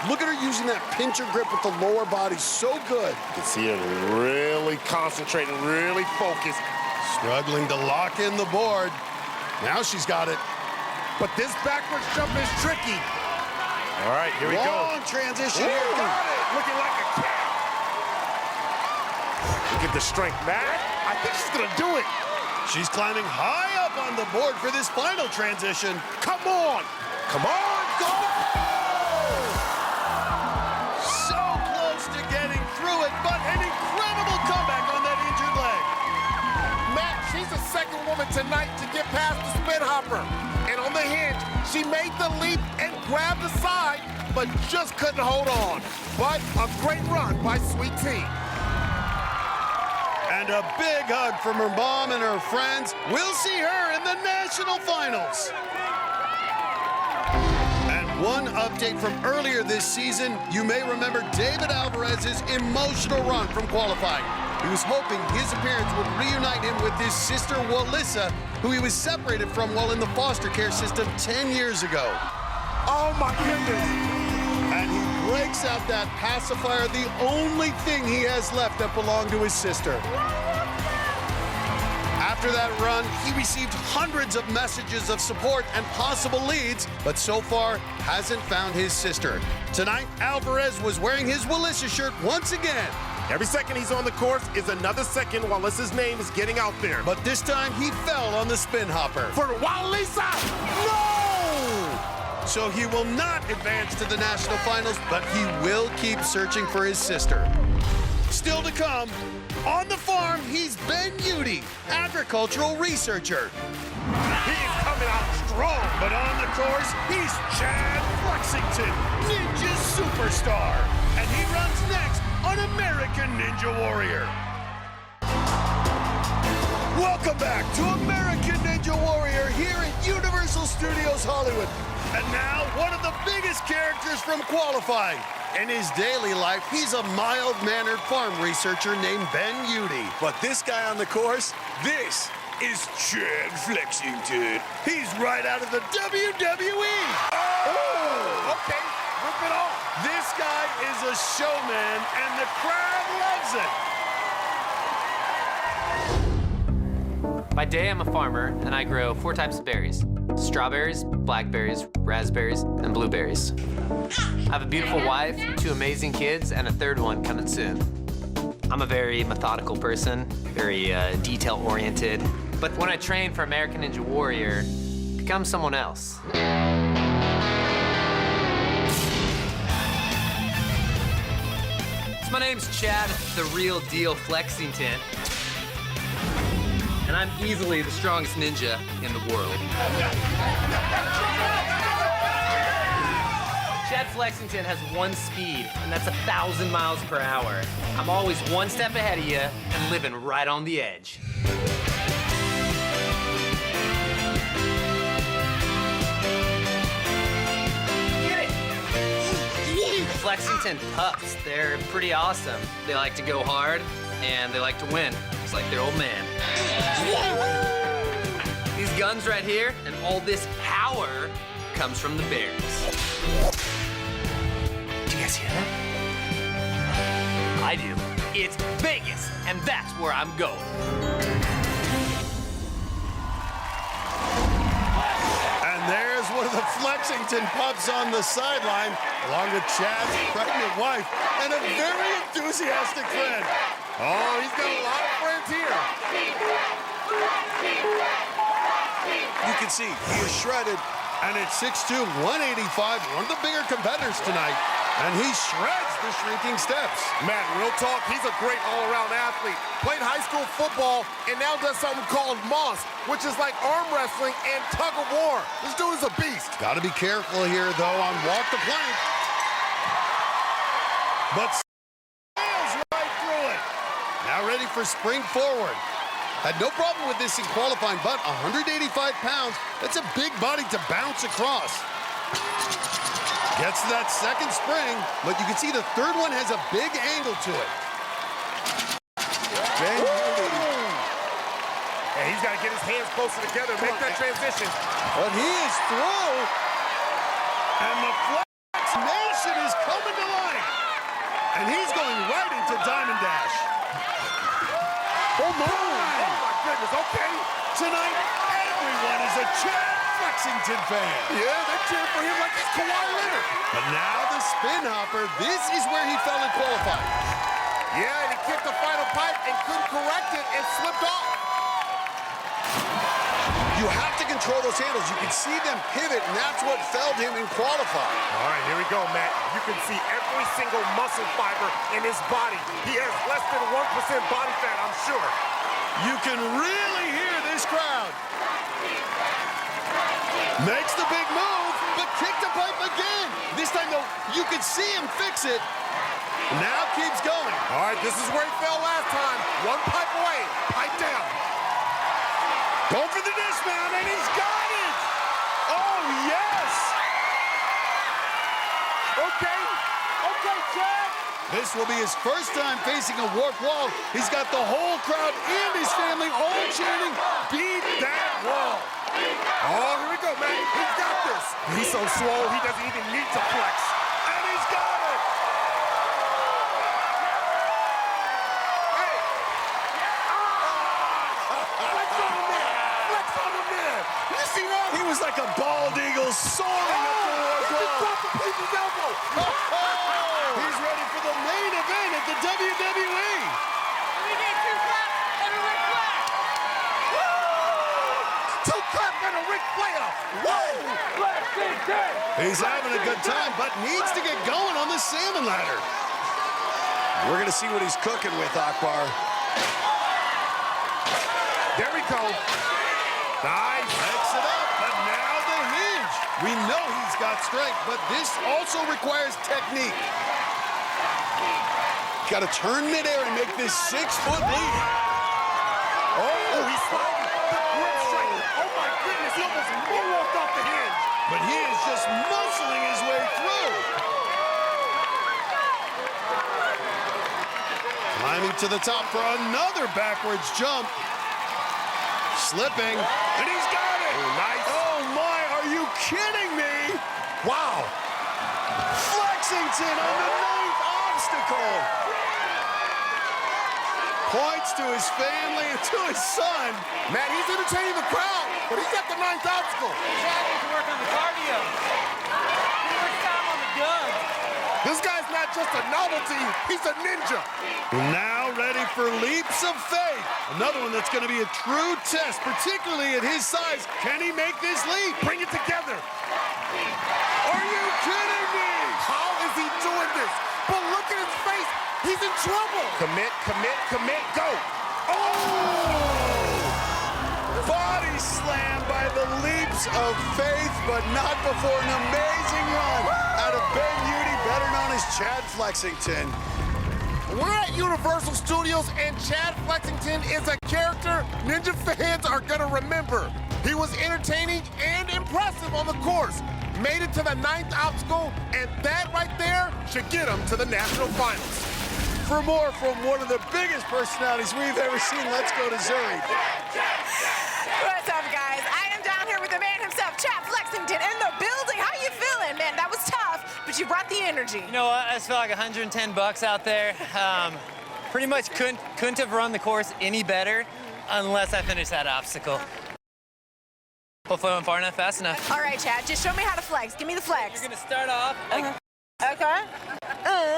Look at her using that pincher grip with the lower body. So good. You can see her really concentrating, really focused. Struggling to lock in the board. Now she's got it. But this backwards jump is tricky. All right, here we go. Long transition here. Ooh. Got it. Looking like a cat. Look at the strength, Matt. I think she's gonna do it. She's climbing high up on the board for this final transition. Come on. Come on. Go. So close to getting through it, but an incredible comeback on that injured leg. Matt, she's the second woman tonight to get past the spin hopper. And on the hinge, she made the leap and grabbed the side, but just couldn't hold on. But a great run by Sweet Tea. And a big hug from her mom and her friends. We'll see her in the national finals. And one update from earlier this season, you may remember David Alvarez's emotional run from qualifying. He was hoping his appearance would reunite him with his sister, Walissa, who he was separated from while in the foster care system 10 years ago. Oh, my goodness. And he breaks out that pacifier, the only thing he has left that belonged to his sister. After that run, he received hundreds of messages of support and possible leads, but so far hasn't found his sister. Tonight, Alvarez was wearing his Walissa shirt once again. Every second he's on the course is another second Walissa's name is getting out there. But this time, he fell on the spin hopper. For Walissa! No! So he will not advance to the national finals, but he will keep searching for his sister. Still to come, on the farm, he's Ben Udy, agricultural researcher. He's coming out strong. But on the course, he's Chad Flexington, Ninja Superstar. And he runs next on American Ninja Warrior. Welcome back to American Ninja Warrior here at Universal Studios Hollywood. And now, one of the biggest characters from qualifying. In his daily life, he's a mild-mannered farm researcher named Ben Udy. But this guy on the course, this is Chad Flexington. He's right out of the WWE. Oh! Okay, rip it off. This guy is a showman, and the crowd loves it. By day, I'm a farmer, and I grow 4 types of berries. Strawberries, blackberries, raspberries, and blueberries. I have a beautiful wife, 2 amazing kids, and a 3rd one coming soon. I'm a very methodical person, very detail-oriented. But when I train for American Ninja Warrior, I become someone else. So my name's Chad, the real deal Flexington. And I'm easily the strongest ninja in the world. Chad Flexington has 1 speed, and that's 1,000 miles per hour. I'm always 1 step ahead of you and living right on the edge. Get it! Flexington pups, they're pretty awesome. They like to go hard, and they like to win, just like their old man. These guns right here and all this power comes from the bears. Do you guys hear that? I do. It's Vegas, and that's where I'm going. And there's one of the Flexington pups on the sideline, along with Chad's pregnant wife and a very enthusiastic friend. Oh, he's got a lot of friends here. You can see he is shredded, and at 6'2", 185, one of the bigger competitors tonight, and he shreds the shrinking steps. Matt, real talk, he's a great all-around athlete. Played high school football and now does something called Moss, which is like arm wrestling and tug of war. This dude is a beast. Got to be careful here, though, on walk the plank. But sails right through it. Now ready for spring forward. Had no problem with this in qualifying, but 185 pounds, that's a big body to bounce across. Gets to that second spring, but you can see the 3rd one has a big angle to it. And he's got to get his hands closer together, make that transition. But he is through, and the Flex Nation is coming to life. And he's going right into Diamond Dash. Oh my goodness, okay. Tonight, everyone is a Chad Flexington fan. Yeah, they cheer for him like he's Kawhi Leonard. But now the spin hopper, this is where he fell in qualifying. Yeah, and he kicked the final pipe and couldn't correct it and slipped off. You have to control those handles. You can see them pivot, and that's what failed him in qualifying. All right, here we go, Matt. You can see every single muscle fiber in his body. He has less than 1% body fat, I'm sure. You can really hear this crowd. Makes the big move, but kicked the pipe again. This time, though, you could see him fix it. Now keeps going. All right, this is where he fell last time. 1 pipe away, pipe down. Going for the dismount, and he's got it! Oh, yes! Okay, Chad. This will be his first time facing a warped wall. He's got the whole crowd and his family all chanting, "Beat that wall!" Oh, here we go, man. He's got this. He's so swole, he doesn't even need to flex. And he's got it! Hey! Flex on him there! Flex on him there! You see that? He was like a bald eagle soaring up the warped wall. Dropping people's elbow. He's ready for the main event at the WWE. We get 2 claps and a Ric Flair. 2 claps and a Ric Flair. Whoa! He's having a good time, but needs to get going on the salmon ladder. We're going to see what he's cooking with, Akbar. There we go. Nice. Picks it up, but now the hinge. We know he's got strength, but this also requires technique. Got to turn midair and make this 6-foot leap. Oh, he's sliding. The grip strength. Oh, my goodness. He almost moonwalked off the hinge. But he is just muscling his way through. Climbing to the top for another backwards jump. Slipping, and he's got it. Oh, nice. Oh, my, are you kidding me? Wow. Flexington on the 9th obstacle. Points to his family and to his son. Matt, he's entertaining the crowd, but he's got the 9th obstacle. Chad needs to work on the cardio. Too much time on the gun. This guy's not just a novelty, he's a ninja. Now ready for leaps of faith. Another one that's going to be a true test, particularly at his size. Can he make this leap? Bring it together. Are you kidding me? How is he doing this? But look at his face. He's in trouble. Commit, commit, commit, go. Oh! Body slam by the leaps of faith, but not before an amazing run out of Ben Udy, better known as Chad Flexington. We're at Universal Studios, and Chad Flexington is a character Ninja fans are going to remember. He was entertaining and impressive on the course. Made it to the 9th obstacle, and that right there should get him to the national finals. For more from one of the biggest personalities we've ever seen, let's go to Zuri. What's up, guys? I am down here with the man himself, Chad Flexington, in the building. How you feeling, man? That was tough, but you brought the energy. You know what? I just felt like 110 bucks out there. Pretty much couldn't have run the course any better unless I finished that obstacle. Hopefully I went far enough, fast enough. All right, Chad, just show me how to flex. Give me the flex. You're gonna start off like Okay.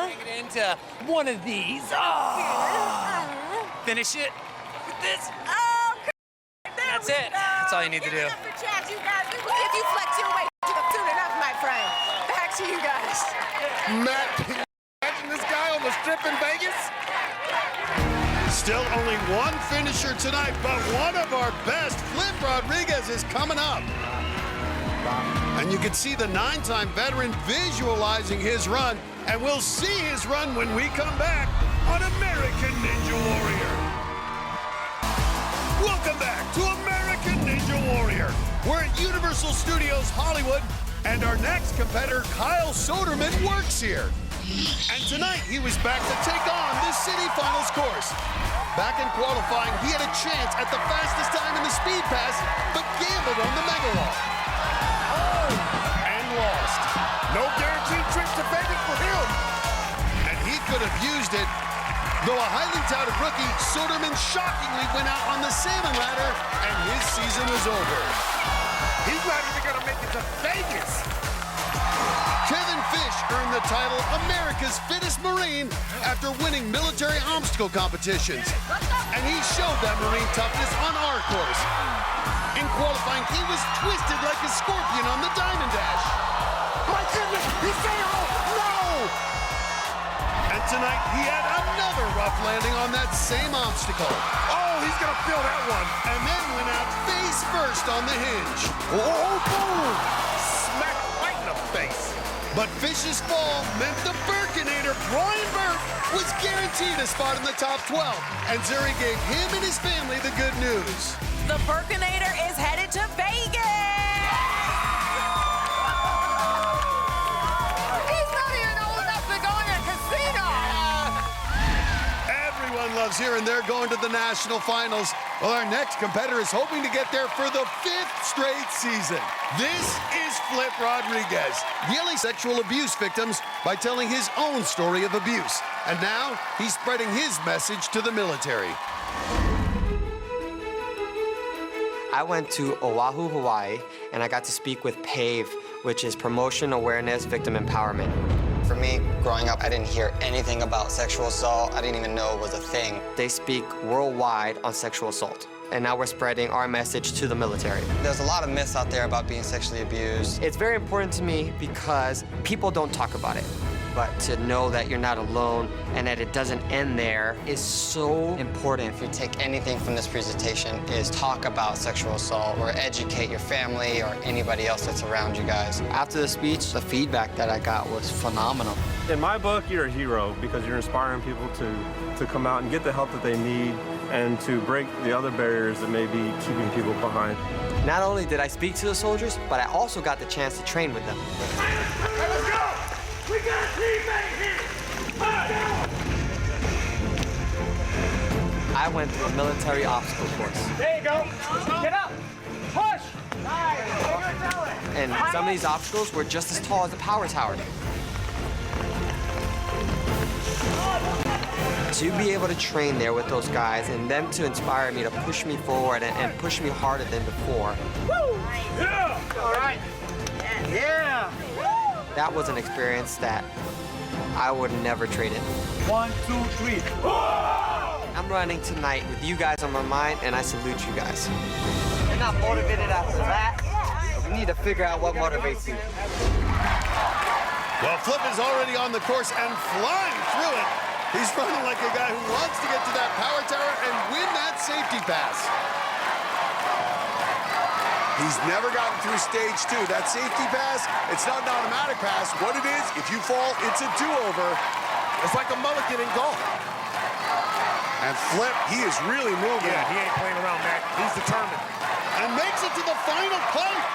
take it into one of these. Oh. Finish it with this. Oh, That's it. That's all you need to do. For Chad, you guys, we will give you flex your way to the soon enough, my friend. Back to you guys. Matt, can you imagine this guy on the strip in Vegas? Still only one finisher tonight, but one of our best, Flip Rodriguez, is coming up. And you can see the 9-time veteran visualizing his run, and we'll see his run when we come back on American Ninja Warrior. Welcome back to American Ninja Warrior. We're at Universal Studios Hollywood, and our next competitor, Kyle Soderman, works here. And tonight, he was back to take on the City Finals course. Back in qualifying, he had a chance at the fastest time in the Speed Pass, but gambled on the Mega Wall. And lost. No guaranteed trip to Vegas for him. And he could have used it. Though a highly touted rookie, Soderman shockingly went out on the salmon ladder, and his season was over. He's not even going to make it to Vegas. Kevin Fish earned the title America's Fittest Marine after winning military obstacle competitions. And he showed that Marine toughness on our course. In qualifying, he was twisted like a scorpion on the Diamond Dash. My goodness, he's saying, oh, no! And tonight, he had another rough landing on that same obstacle. Oh, he's going to feel that one. And then went out face first on the hinge. Oh, boom! Smack right in the face. But Fish's fall meant the Burkinator, Brian Burke, was guaranteed a spot in the top 12. And Zuri gave him and his family the good news. The Burkinator is headed to Vegas. He's not even old enough to go in a casino. Everyone loves hearing they're going to the national finals. Well, our next competitor is hoping to get there for the 5th straight season. This is Flip Rodriguez, healing sexual abuse victims by telling his own story of abuse. And now he's spreading his message to the military. I went to Oahu, Hawaii, and I got to speak with PAVE, which is Promotion Awareness Victim Empowerment. For me, growing up, I didn't hear anything about sexual assault. I didn't even know it was a thing. They speak worldwide on sexual assault, and now we're spreading our message to the military. There's a lot of myths out there about being sexually abused. It's very important to me because people don't talk about it. But to know that you're not alone and that it doesn't end there is so important. If you take anything from this presentation is talk about sexual assault or educate your family or anybody else that's around you guys. After the speech, the feedback that I got was phenomenal. In my book, you're a hero because you're inspiring people to come out and get the help that they need and to break the other barriers that may be keeping people behind. Not only did I speak to the soldiers, but I also got the chance to train with them. Hey, let's go! We got a teammate here! I went through a military obstacle course. There you go! Get up! Push! Nice! And some of these obstacles were just as tall as the power tower. To be able to train there with those guys and them to inspire me to push me forward and push me harder than before. Yeah! All right. Yeah! That was an experience that I would never trade in. 1, 2, 3. I'm running tonight with you guys on my mind, and I salute you guys. You're not motivated after that. We need to figure out what motivates you. Well, Flip is already on the course and flying through it. He's running like a guy who wants to get to that power tower and win that safety pass. He's never gotten through stage 2. That safety pass, it's not an automatic pass. What it is, if you fall, it's a do-over. It's like a mulligan in golf. And Flip, he is really moving. Yeah, he ain't playing around, Matt. He's determined. And makes it to the final plate.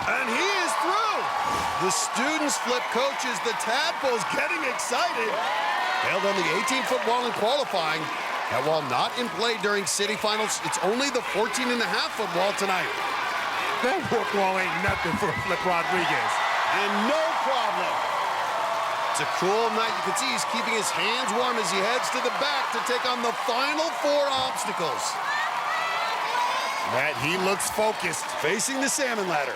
And he is through. The students, Flip coaches, the Tadpoles getting excited. Failed on the 18-foot wall in qualifying. That wall not in play during city finals. It's only the 14.5-foot wall tonight. That walk wall ain't nothing for Flip Rodriguez. And no problem. It's a cool night. You can see he's keeping his hands warm as he heads to the back to take on the final 4 obstacles. Matt, he looks focused. Facing the salmon ladder.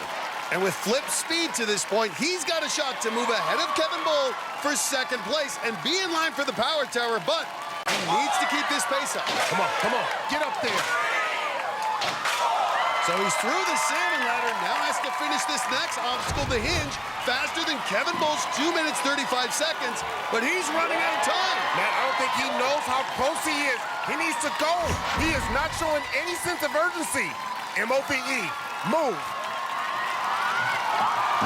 And with Flip's speed to this point, he's got a shot to move ahead of Kevin Bull for 2nd place and be in line for the power tower, but he needs to keep this pace up. Come on, get up there. So he's through the salmon ladder, now has to finish this next obstacle, the hinge, faster than Kevin Bull's 2 minutes, 35 seconds, but he's running out of time. Matt, I don't think he knows how close he is. He needs to go. He is not showing any sense of urgency. M-O-V-E, move.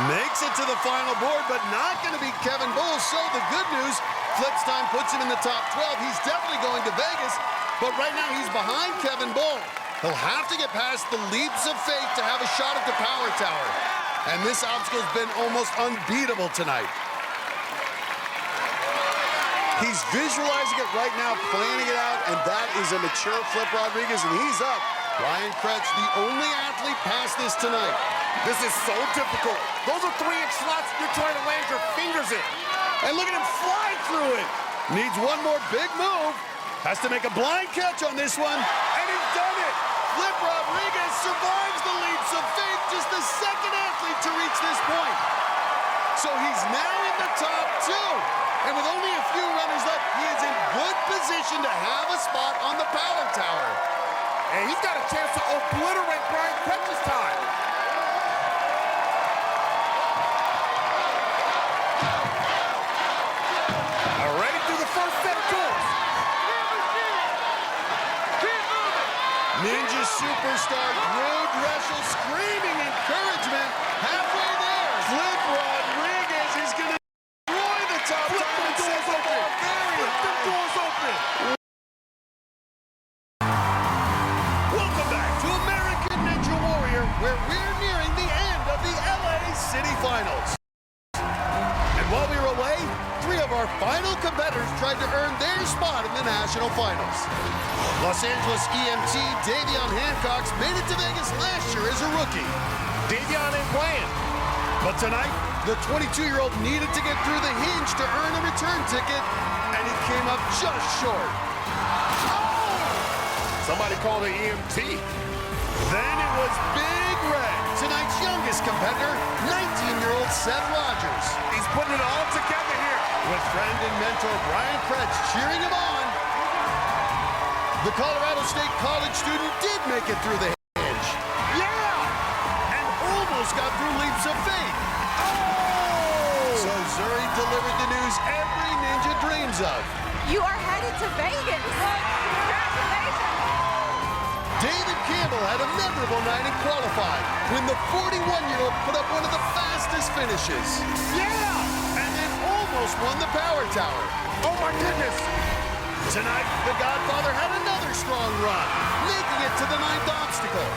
Makes it to the final board, but not going to beat Kevin Bull, so the good news, Flip's time puts him in the top 12. He's definitely going to Vegas, but right now he's behind Kevin Bull. He'll have to get past the leaps of faith to have a shot at the power tower. And this obstacle's been almost unbeatable tonight. He's visualizing it right now, planning it out, and that is a mature Flip Rodriguez, and he's up. Ryan Kretsch, the only athlete past this tonight. This is so difficult. Those are 3-inch slots you're trying to land your fingers in. And look at him fly through it. Needs one more big move. Has to make a blind catch on this one, and he's done it. Flip Rodriguez survives the leaps of faith, just the 2nd athlete to reach this point. So he's now in the top 2. And with only a few runners left, he is in good position to have a spot on the power tower. And he's got a chance to obliterate Brian Kretsch's time. Already through the first set of doors. Ninja superstar Drew Dressel screaming encouragement halfway there. Flip Rodriguez is going to destroy the top. Flip them doors open. Flip them doors open. Welcome back to American Ninja Warrior, where we're nearing the end of the LA City Finals. And while we were away, 3 of our final competitors tried to earn their spot in the national finals. Los Angeles EMT Davion Hancock made it to Vegas last year as a rookie. Davion ain't playing. But tonight, the 22-year-old needed to get through the hinge to earn a return ticket, and he came up just short. Somebody call the EMT. Then it was Big Red, tonight's youngest competitor, 19-year-old Seth Rogers. He's putting it all together here. With friend and mentor Brian Kretsch cheering him on, the Colorado State College student did make it through the hinge. Yeah! And almost got through leaps of faith. Oh! So Zuri delivered the news every ninja dreams of. You are headed to Vegas. Congratulations. David Campbell had a memorable night in qualifying when the 41-year-old put up one of the fastest finishes. Yeah! And then almost won the power tower. Oh my goodness! Tonight, the Godfather had another strong run, making it to the 9th obstacle.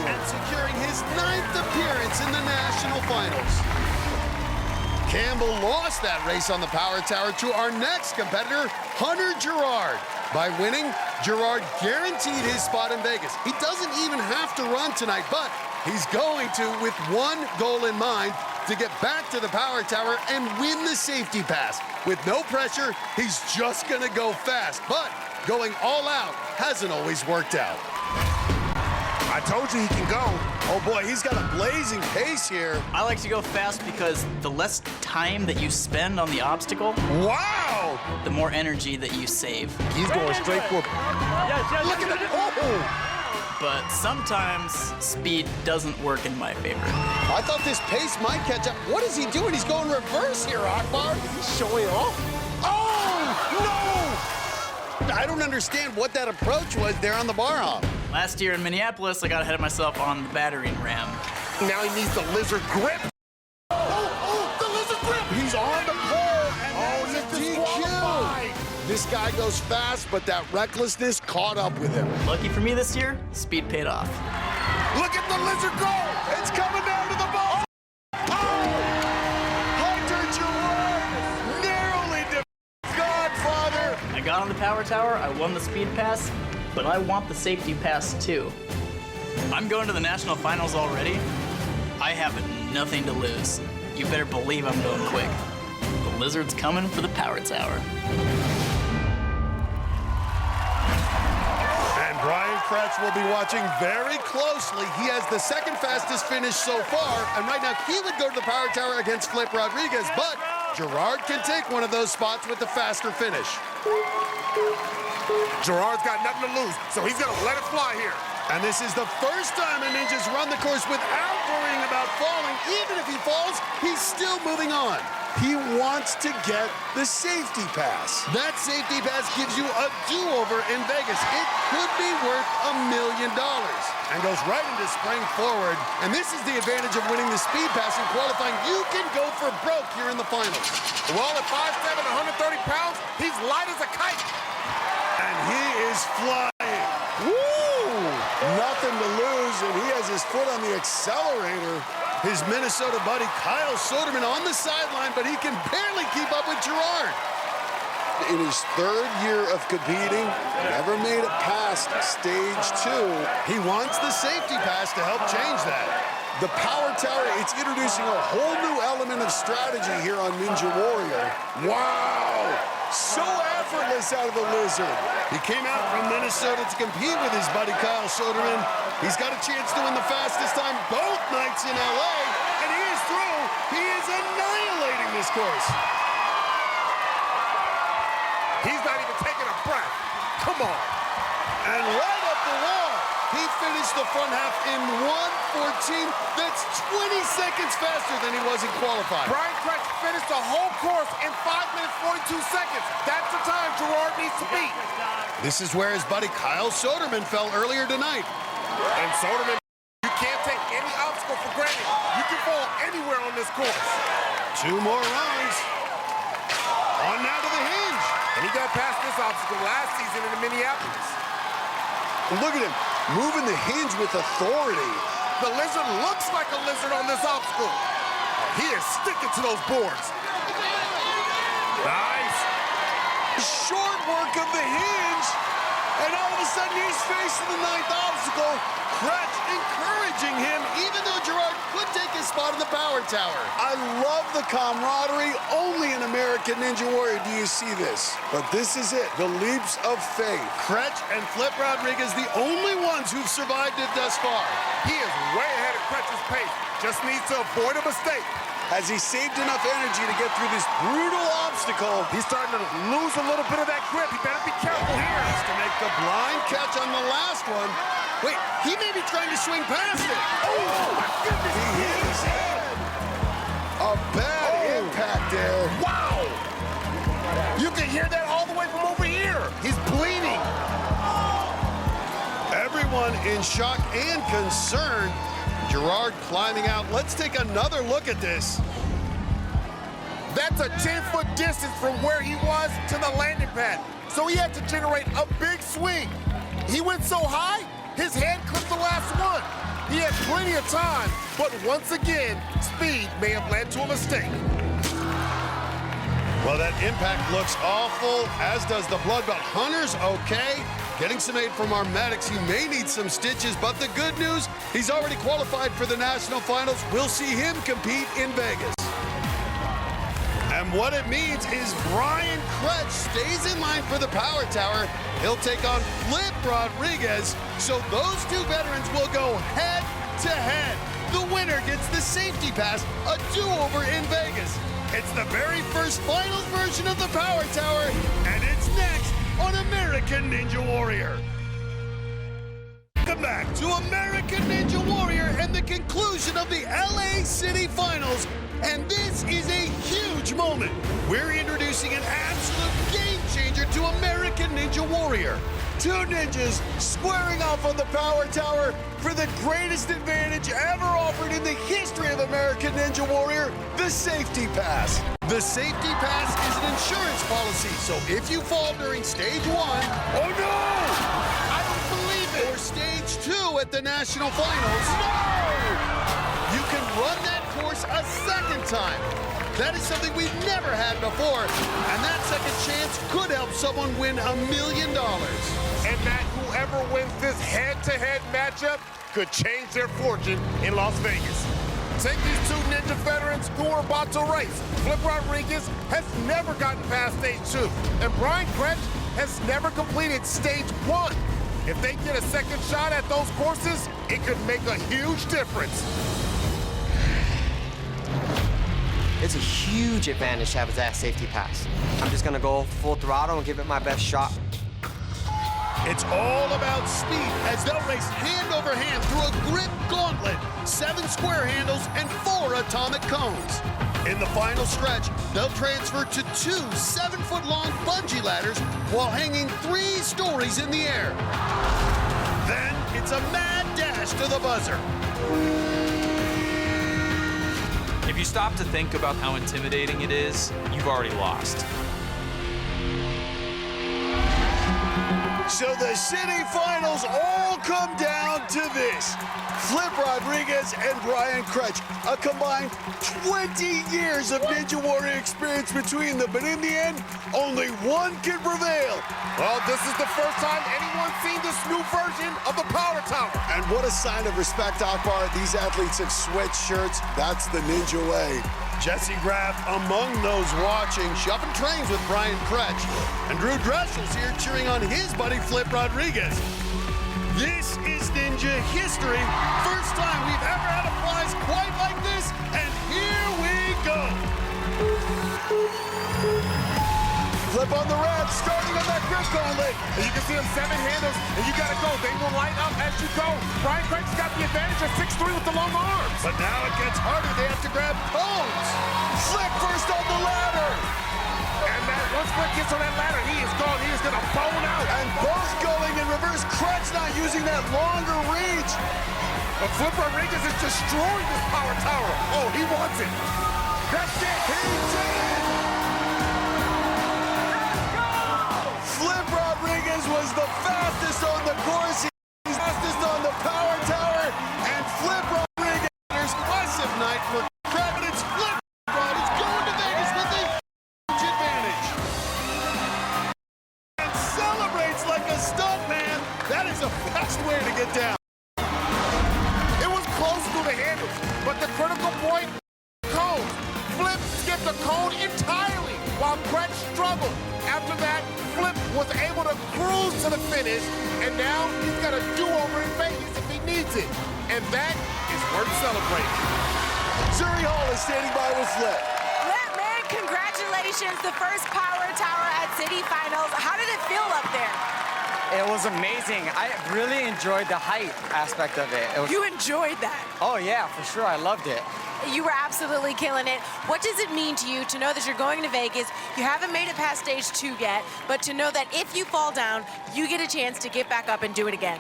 And securing his 9th appearance in the national finals. Campbell lost that race on the power tower to our next competitor, Hunter Gerard. By winning, Gerard guaranteed his spot in Vegas. He doesn't even have to run tonight, but he's going to with one goal in mind, to get back to the power tower and win the safety pass. With no pressure, he's just gonna go fast, but going all out hasn't always worked out. I told you he can go. Oh boy, he's got a blazing pace here. I like to go fast because the less time that you spend on the obstacle, wow, the more energy that you save. He's going straight for. Look at that! Oh! But sometimes speed doesn't work in my favor. I thought this pace might catch up. What is he doing? He's going reverse here, Akbar. He's showing off. Oh no! I don't understand what that approach was there on the bar hop. Last year in Minneapolis, I got ahead of myself on the battering ram. Now he needs the lizard grip. Oh, the lizard grip! He's on the pole, and that is disqualified. This guy goes fast, but that recklessness caught up with him. Lucky for me this year, speed paid off. Look at the lizard go! It's coming down to the ball. Hunter Gerard narrowly defeats Godfather. I got on the power tower, I won the speed pass, but I want the safety pass too. I'm going to the national finals already. I have nothing to lose. You better believe I'm going quick. The lizard's coming for the power tower. And Brian Kretsch will be watching very closely. He has the second fastest finish so far, and right now he would go to the power tower against Flip Rodriguez, but Gerard can take one of those spots with the faster finish. Gerard's got nothing to lose, so he's gonna let it fly here. And this is the first time a Ninja's run the course without worrying about falling. Even if he falls, he's still moving on. He wants to get the safety pass. That safety pass gives you a do-over in Vegas. It could be worth $1 million. And goes right into spring forward. And this is the advantage of winning the speed pass and qualifying. You can go for broke here in the finals. Well, at 5'7", 130 pounds, he's light as a kite. And he is flying. Woo! Nothing to lose, and he has his foot on the accelerator. His Minnesota buddy Kyle Soderman on the sideline, but he can barely keep up with Gerard. In his third year of competing, never made it past stage 2. He wants the safety pass to help change that. The power tower, it's introducing a whole new element of strategy here on Ninja Warrior. Wow! So effortless out of the lizard. He came out from Minnesota to compete with his buddy Kyle Soderman. He's got a chance to win the fastest time both nights in LA, and he is through. He is annihilating this course. He's not even taking a breath. Come on. And right up the wall, he finished the front half in 1:14. That's 20 seconds faster than he was in qualifying. Brian Kretsch finished the whole course in 5 minutes, 42 seconds. That's the time Gerard needs to beat. This is where his buddy Kyle Soderman fell earlier tonight. And Soderman, you can't take any obstacle for granted. You can fall anywhere on this course. 2 more runs. On now to the hinge. And he got past this obstacle last season in Minneapolis. And look at him, moving the hinge with authority. The lizard looks like a lizard on this obstacle. He is sticking to those boards. Nice. Short work of the hinge. And all of a sudden, he's facing the 9th obstacle. Kretsch encouraging him, even though Gerard could take his spot in the power tower. I love the camaraderie. Only in American Ninja Warrior do you see this. But this is it, the leaps of faith. Kretsch and Flip Rodriguez, the only ones who've survived it thus far. He is way ahead of Kretsch's pace. Just needs to avoid a mistake. Has he saved enough energy to get through this brutal obstacle? He's starting to lose a little bit of that grip. He better be careful here. Has to make the blind catch on the last one. Wait, he may be trying to swing past it. Oh, my goodness. He hit his head. A bad impact there. Wow. You can hear that all the way from over here. He's bleeding. Everyone in shock and concern. Gerard climbing out. Let's take another look at this. That's a 10-foot distance from where he was to the landing pad. So he had to generate a big swing. He went so high, his hand clipped the last one. He had plenty of time, but once again, speed may have led to a mistake. Well, that impact looks awful, as does the blood, but Hunter's okay. Getting some aid from our medics. He may need some stitches, but the good news, he's already qualified for the national finals. We'll see him compete in Vegas. And what it means is Brian Kretsch stays in line for the power tower. He'll take on Flip Rodriguez. So those two veterans will go head to head. The winner gets the safety pass, a do-over in Vegas. It's the very first finals version of the power tower, and it's next on American Ninja Warrior. Welcome back to American Ninja Warrior and the conclusion of the LA City Finals. And this is a huge moment. We're introducing an absolute game changer to American Ninja Warrior. Two ninjas squaring off on the power tower for the greatest advantage ever offered in the history of American Ninja Warrior, the safety pass. The safety pass is an insurance policy, so if you fall during stage 1, oh no! I don't believe it! Or stage 2 at the national finals, no! You can run that course a second time. That is something we've never had before, and that second chance could help someone win $1 million. And Matt, whoever wins this head-to-head matchup could change their fortune in Las Vegas. Take these two ninja veterans who are about to race. Flip Rodriguez has never gotten past stage 2, and Brian Kretsch has never completed stage 1. If they get a second shot at those courses, it could make a huge difference. It's a huge advantage to have that safety pass. I'm just gonna go full throttle and give it my best shot. It's all about speed as they'll race hand over hand through a grip gauntlet, 7 square handles and 4 atomic cones. In the final stretch, they'll transfer to 2 7-foot-long bungee ladders while hanging 3 stories in the air. Then it's a mad dash to the buzzer. If you stop to think about how intimidating it is, you've already lost. So the city finals all come down to this. Flip Rodriguez and Brian Kretsch, a combined 20 years of Ninja Warrior experience between them, but in the end, only one can prevail. Well, this is the first time anyone's seen this new version of the Power Tower. And what a sign of respect, Akbar. These athletes have switched shirts. That's the Ninja way. Jesse Graff among those watching. She often trains with Brian Kretsch. And Drew Dressel's here cheering on his buddy Flip Rodriguez. This is Ninja history. First time we've ever had a prize quite like this, and here we go. Flip on the ramp, starting on that grip gauntlet. And you can see them 7 handles, and you gotta go. They will light up as you go. Brian Kretsch's got the advantage of 6'3" with the long arms. But now it gets harder. They have to grab cones. Flip first on the ladder. And once Flip gets on that ladder, he is gone. He is gonna bone out. And both going in reverse. Kretsch not using that longer reach. But Flip Rodriguez is destroying this power tower. Oh, he wants it. That's it. He did it. Flip Rodriguez was the fastest on the course. He's fastest on the power tower. And Flip Rodriguez, impressive night for Kretsch. It's Flip Rod. He's going to Vegas with a huge advantage. And celebrates like a stuntman. That is a fast way to get down. It was close to the handles, but the critical point, cones. Flip skipped the cone entirely while Kretsch struggled. After that, Flip was able to cruise to the finish, and now he's got a do-over in Vegas if he needs it. And that is worth celebrating. Zuri Hall is standing by with Flip. Flip, man, congratulations. The first power tower at City Finals. How did it feel up there? It was amazing. I really enjoyed the height aspect of it. You enjoyed that? Oh yeah, for sure. I loved it. You were absolutely killing it. What does it mean to you to know that you're going to Vegas? You haven't made it past stage 2 yet, but to know that if you fall down, you get a chance to get back up and do it again.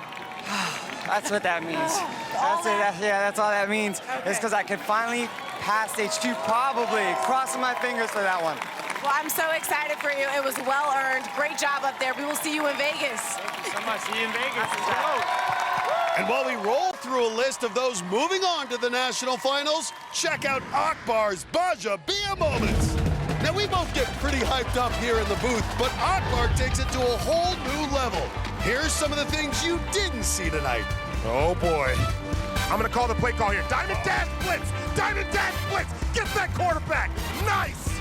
That's what that means. That's all that means. Okay. It's because I could finally pass stage 2, probably. Crossing my fingers for that one. Well, I'm so excited for you. It was well earned. Great job up there. We will see you in Vegas. Thank you so much. See you in Vegas. Let's go. And while we roll through a list of those moving on to the national finals, check out Akbar's Baja Bia moments. Now, we both get pretty hyped up here in the booth, but Akbar takes it to a whole new level. Here's some of the things you didn't see tonight. Oh, boy. I'm going to call the play call here. Diamond Dash Blitz! Diamond Dash Blitz! Get that quarterback! Nice!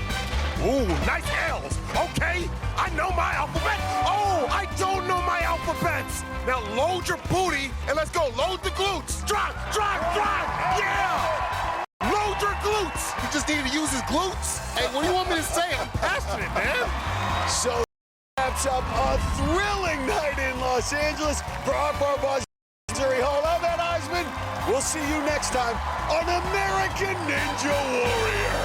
Ooh, nice L's. Okay, I know my alphabet. Oh, I don't know my alphabets. Now load your booty and let's go. Load the glutes. Drive, drive, drive. Yeah! Load your glutes. He just needed to use his glutes. Hey, what do you want me to say? I'm passionate, man. So wraps up a thrilling night in Los Angeles for Akbar Missouri Hall. I'm Ed Eisman. We'll see you next time on American Ninja Warrior.